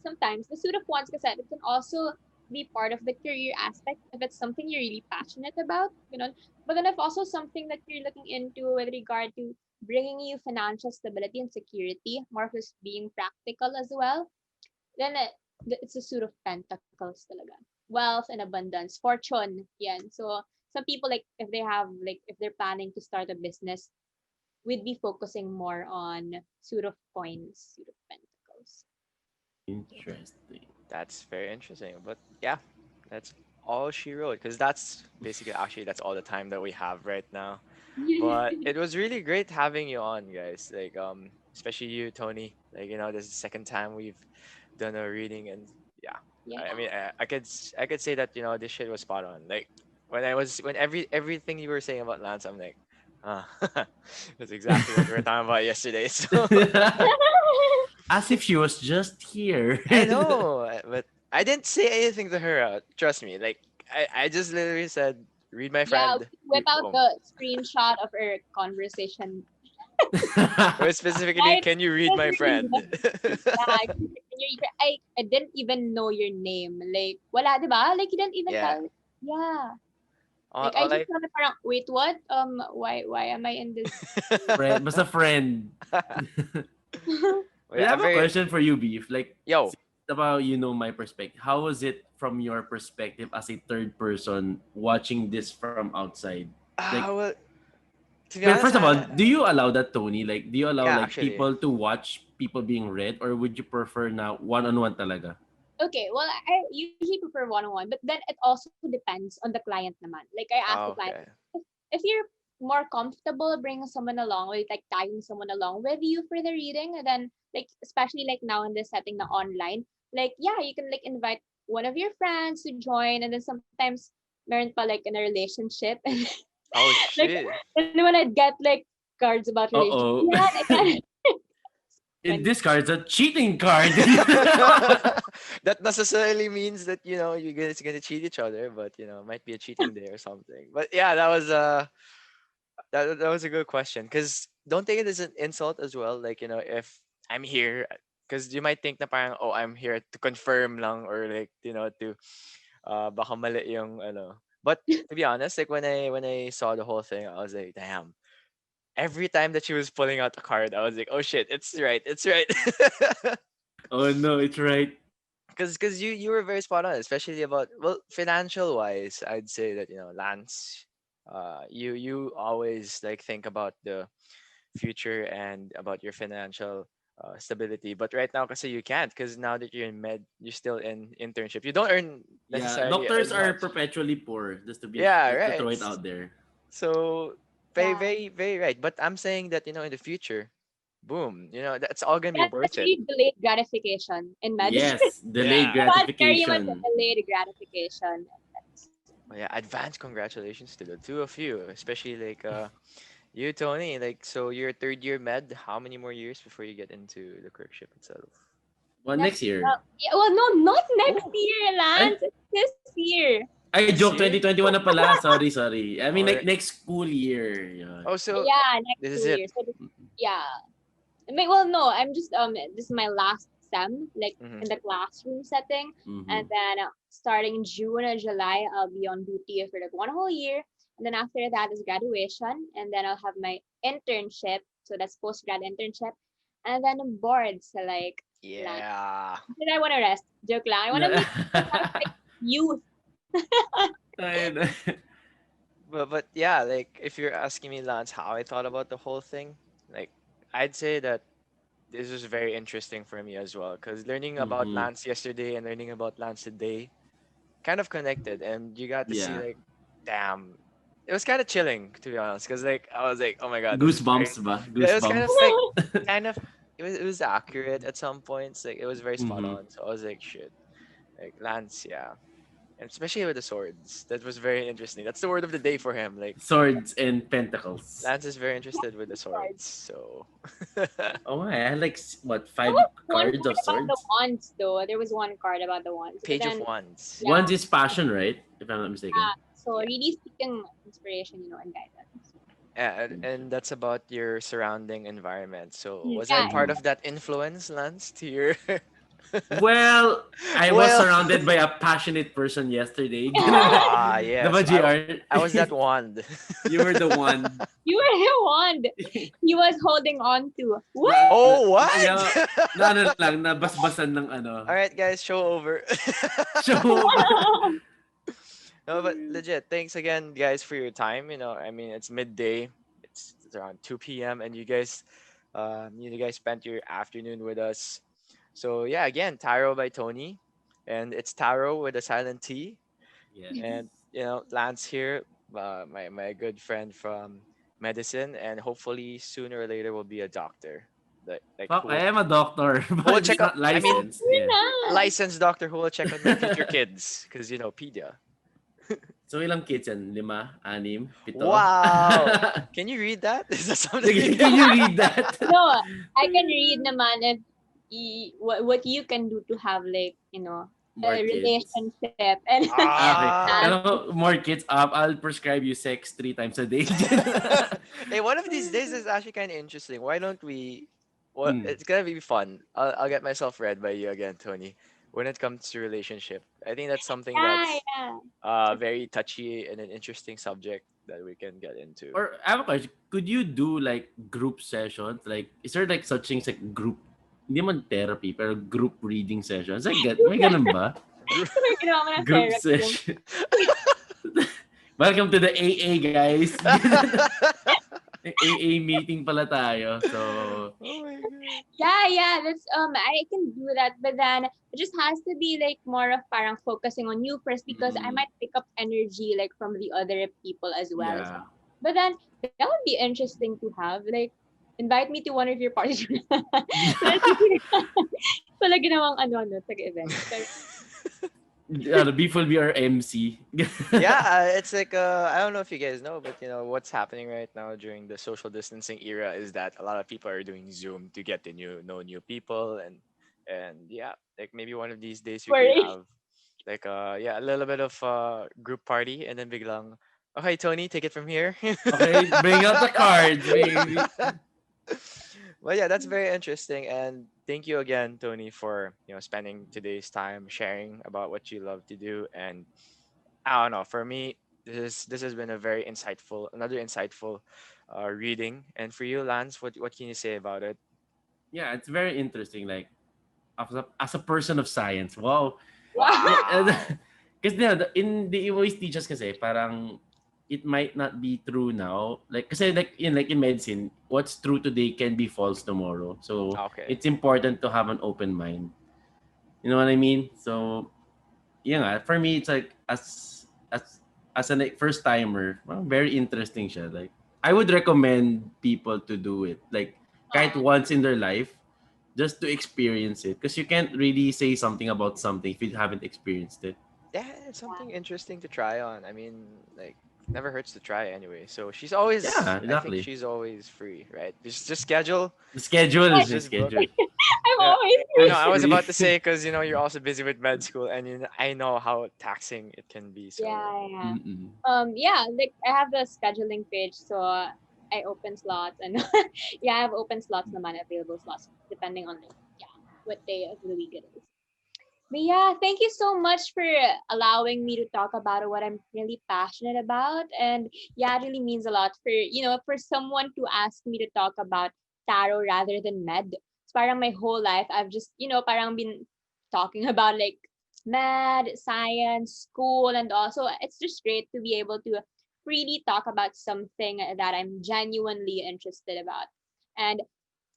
sometimes the suit of wands kasi it can also be part of the career aspect if it's something you're really passionate about, you know. But then if also something that you're looking into with regard to bringing you financial stability and security, more of this being practical as well, then it's a suit of pentacles talaga. Wealth and abundance, fortune, yan. So some people like if they're planning to start a business, we'd be focusing more on suit of coins, suit of pentacles. Interesting. That's very interesting. But yeah, that's all she wrote because that's basically actually that's all the time that we have right now. But it was really great having you on, guys. Like especially you, Tony. Like this is the second time we've done a reading, and yeah, Yeah. I mean, I could say that this shit was spot on. Like when everything you were saying about Lance, I'm like, ah, that's exactly what we were talking about yesterday. So As if she was just here. I know, but I didn't say anything to her. Trust me. Like I just literally said, read my Yeah, friend. whip out Boom. the screenshot of our conversation. Or specifically, I can you read my literally, friend? yeah, I didn't even know your name. Like, wala, di ba? Like, you didn't even Yeah. tell. Yeah. Like, I All just I thought parang, wait, what? Why am I in this? Friend, basta friend. But I yeah, a have a very question for you, Beef. Like, yo. about my perspective. How was it from your perspective as a third person watching this from outside? Like, Well, to be well, first honest, of all, do you allow that, Tony? Like, do you allow yeah, like actually. people to watch people being read, or would you prefer now one-on-one talaga? Okay, well, I usually prefer one-on-one, but then it also depends on the client naman. Like, I ask the Oh, client, okay. if you're more comfortable bringing someone along with like tagging someone along with you for the reading, and then like especially like now in this setting na online, like yeah, you can like invite one of your friends to join, and then sometimes meron pa like in a relationship and Oh like shit. and when I get like cards about Uh relationship, oh. yeah, I can In when this card's a cheating card. That necessarily means that you guys gonna cheat each other, but might be a cheating day or something. But yeah, that was a good question. Cause don't take it as an insult as well. Like if I'm here, cause you might think na parang oh I'm here to confirm lang or like to baka mali yung ano. But to be honest, like when I saw the whole thing, I was like, damn. Every time that she was pulling out a card, I was like, oh shit, it's right. Oh no, it's right. Because you were very spot on, especially about well financial wise. I'd say that Lance, you always like think about the future and about your financial stability. But right now, because you can't, because now that you're in med, you're still in internship. You don't earn Yeah, necessarily doctors as are much. perpetually poor. Yeah, Just to right. throw it out there. So very, yeah. very, very right. But I'm saying that in the future, boom, that's all gonna be That's worth it. really delayed gratification in medicine. Yes, delayed Yeah. That's very much a gratification. delayed gratification. Well, yeah, advance congratulations to the two of you, especially like you, Tony. Like, so you're third year med. How many more years before you get into the clerkship itself? Well, next Next, year. yeah, well, no, not next Oh, year, ay, Lance. It's this year. I This joke year? 2021 na pala. Sorry, sorry. I mean like Or next school year. Yun. oh, so Yeah, next this is two it. years. So yeah. Well, no, I'm just this is my last sem, like Hmm. in the classroom setting, and Mm-hmm. then starting in June or July, I'll be on duty for like one whole year, and then after that is graduation, and then I'll have my internship. So that's post grad internship, and then boards. So like, lunch. Yeah. Then I want to rest. Joke lang. I want to make my life like youth. Ayun. But yeah, like if you're asking me, Lance, how I thought about the whole thing, like I'd say that this was very interesting for me as well, because learning about Mm-hmm. Lance yesterday and learning about Lance today kind of connected, and you got to see Yeah. like, damn, it was kind of chilling to be honest, because like I was like, oh my god, this is very Goosebumps ba? yeah, it was kind of Goosebumps. like kind of it was accurate at some points. Like it was very spot Mm-hmm. on. So I was like, shit, like Lance, yeah, and especially with the swords, that was very interesting. That's the word of the day for him. Like Swords and pentacles. Lance is very interested with the swords. So Oh my, I had like what, There five was one cards of card about the swords? wands though. There was one card about the wands. But Page of then Wands. yeah, One's is passion, right? If I'm not mistaken. so Yeah. really seeking inspiration, and guidance. And that's about your surrounding environment. So was I Yeah, part Mm. of that influence, Lance, to your Well, I was well, surrounded by a passionate person yesterday. ah, Diba, yes. GR? I was that wand. You were the one. you were the wand he was holding on to. What? Oh, Yeah, what? na ano lang, nabasbasan ng ano, All right, guys, show over. show. No, but legit, thanks again, guys, for your time. I mean, it's midday. It's around 2 p.m. and you guys spent your afternoon with us. So yeah, again, Tarot by Tony, and it's Tarot with a silent T. Yes. And Lance here, my good friend from medicine, and hopefully sooner or later will be a doctor. Like Fuck, I am a doctor, who will but it's check up. not I mean, licensed. You're Yeah. not. licensed doctor who will check on my future kids, because pedia. So ilang kids yan? 5, 6, 7? Wow. Can you read that? Is that something you Sige, can? can you read that? No, I can read naman if what you can do to have like, More a kids. relationship and Okay. Ah. More kids up. I'll prescribe you sex 3 times a day. Hey, one of these days is actually kind of interesting. Why don't we? Well, Hmm. it's gonna be fun. I'll get myself read by you again, Tony. When it comes to relationship, I think that's something yeah, that's yeah. very touchy and an interesting subject that we can get into. Or I have a question. Could you do like group sessions? Like, is there like such things like group, hindi man therapy, pero group reading sessions? Like, may ganun ba? Sabay ginawa mo ng Group therapy yung session. Welcome to the AA, guys. AA meeting pala tayo. So, Oh my god. yeah, that's I can do that, but then it just has to be like more of parang focusing on you first because I mm, might pick up energy like from the other people as well. So, yeah. but then that would be interesting to have. Like invite me to one of your parties. Wala ginawang ano taga-event. Pero The beef will be our MC. Yeah, it's like I don't know if you guys know, but what's happening right now during the social distancing era is that a lot of people are doing Zoom to get to know new people, and yeah, like maybe one of these days we could worry. have like yeah, a little bit of group party, and then biglang, okay, Tony, take it from here. Okay, bring out the cards, baby. Well, yeah, that's very interesting, and thank you again, Tony, for spending today's time sharing about what you love to do. And I don't know, for me, this has been a very another insightful reading. And for you, Lance, what can you say about it? Yeah, it's very interesting. Like, as a person of science, wow. Wow. Because in the always teach us kasi parang it might not be true now. Like kasi like in medicine, what's true today can be false tomorrow. So Okay. it's important to have an open mind. You know what I mean? So yeah, nga, for me it's like as a like, first timer, well, very interesting siya. Like I would recommend people to do it. Like kahit once in their life just to experience it because you can't really say something about something if you haven't experienced it. Yeah, it's something interesting to try on. I mean, like, never hurts to try anyway. So she's always, Yeah, I think exactly. she's always free, right? Just schedule, The schedule is the just book. schedule. I'm Yeah. always I free. know. I was Free. about to say because you're also busy with med school, and I know how taxing it can be. So Yeah. Mm-mm. Yeah, like I have the scheduling page, so I open slots and yeah, I have open slots naman, available slots depending on like what day of the week it is. But yeah, thank you so much for allowing me to talk about what I'm really passionate about. And yeah, it really means a lot for, for someone to ask me to talk about tarot rather than med. It's parang my whole life, I've just, parang been talking about like med, science, school, and also it's just great to be able to really talk about something that I'm genuinely interested about. And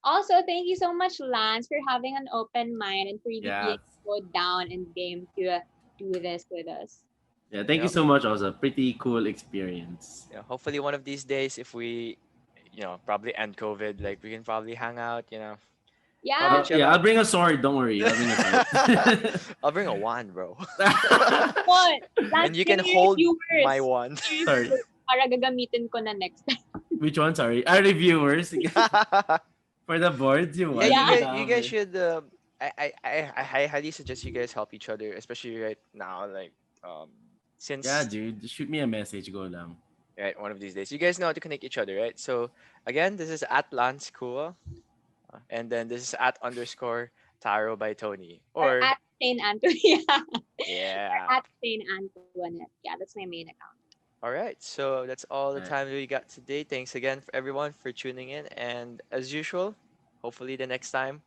also, thank you so much, Lance, for having an open mind and for really Yeah. being so down and game to do this with us. Yeah, thank you Yep. so much. Also, pretty cool experience. Yeah. Hopefully, one of these days, if we, probably end COVID, like we can probably hang out. Probably Yeah, chill Yeah, I'll out. bring a sword. Don't worry, I'll bring a sword. I'll bring a wand, bro. what? And Last you can year, hold my viewers. wand. Sorry, Para gagamitin ko na next time. which one? Sorry, our reviewers for the boards. You Yeah, want? you Yeah. guys, you guys Grabe. should. I highly suggest you guys help each other, especially right now. Like, um, Yeah, since dude, just shoot me a message. Go lang. right one of these days, you guys know how to connect each other, right? So again, this is at Lance Kua, and then this is at underscore Tarot by Tony, Or or at Saint Antonia. Or yeah. at Saint Antoinette. Yeah, that's my main account. All right, so that's all the Alright. time we got today. Thanks again for everyone for tuning in, and as usual, hopefully the next time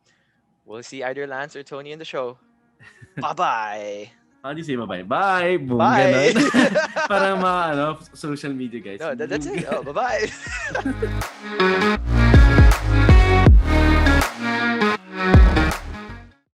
we'll see either Lance or Tony in the show. Bye bye. How do you say bye-bye? Bye! Boom, Bye. ganon. Parang mga social media guys. No, that's Boom. it. Oh, bye bye.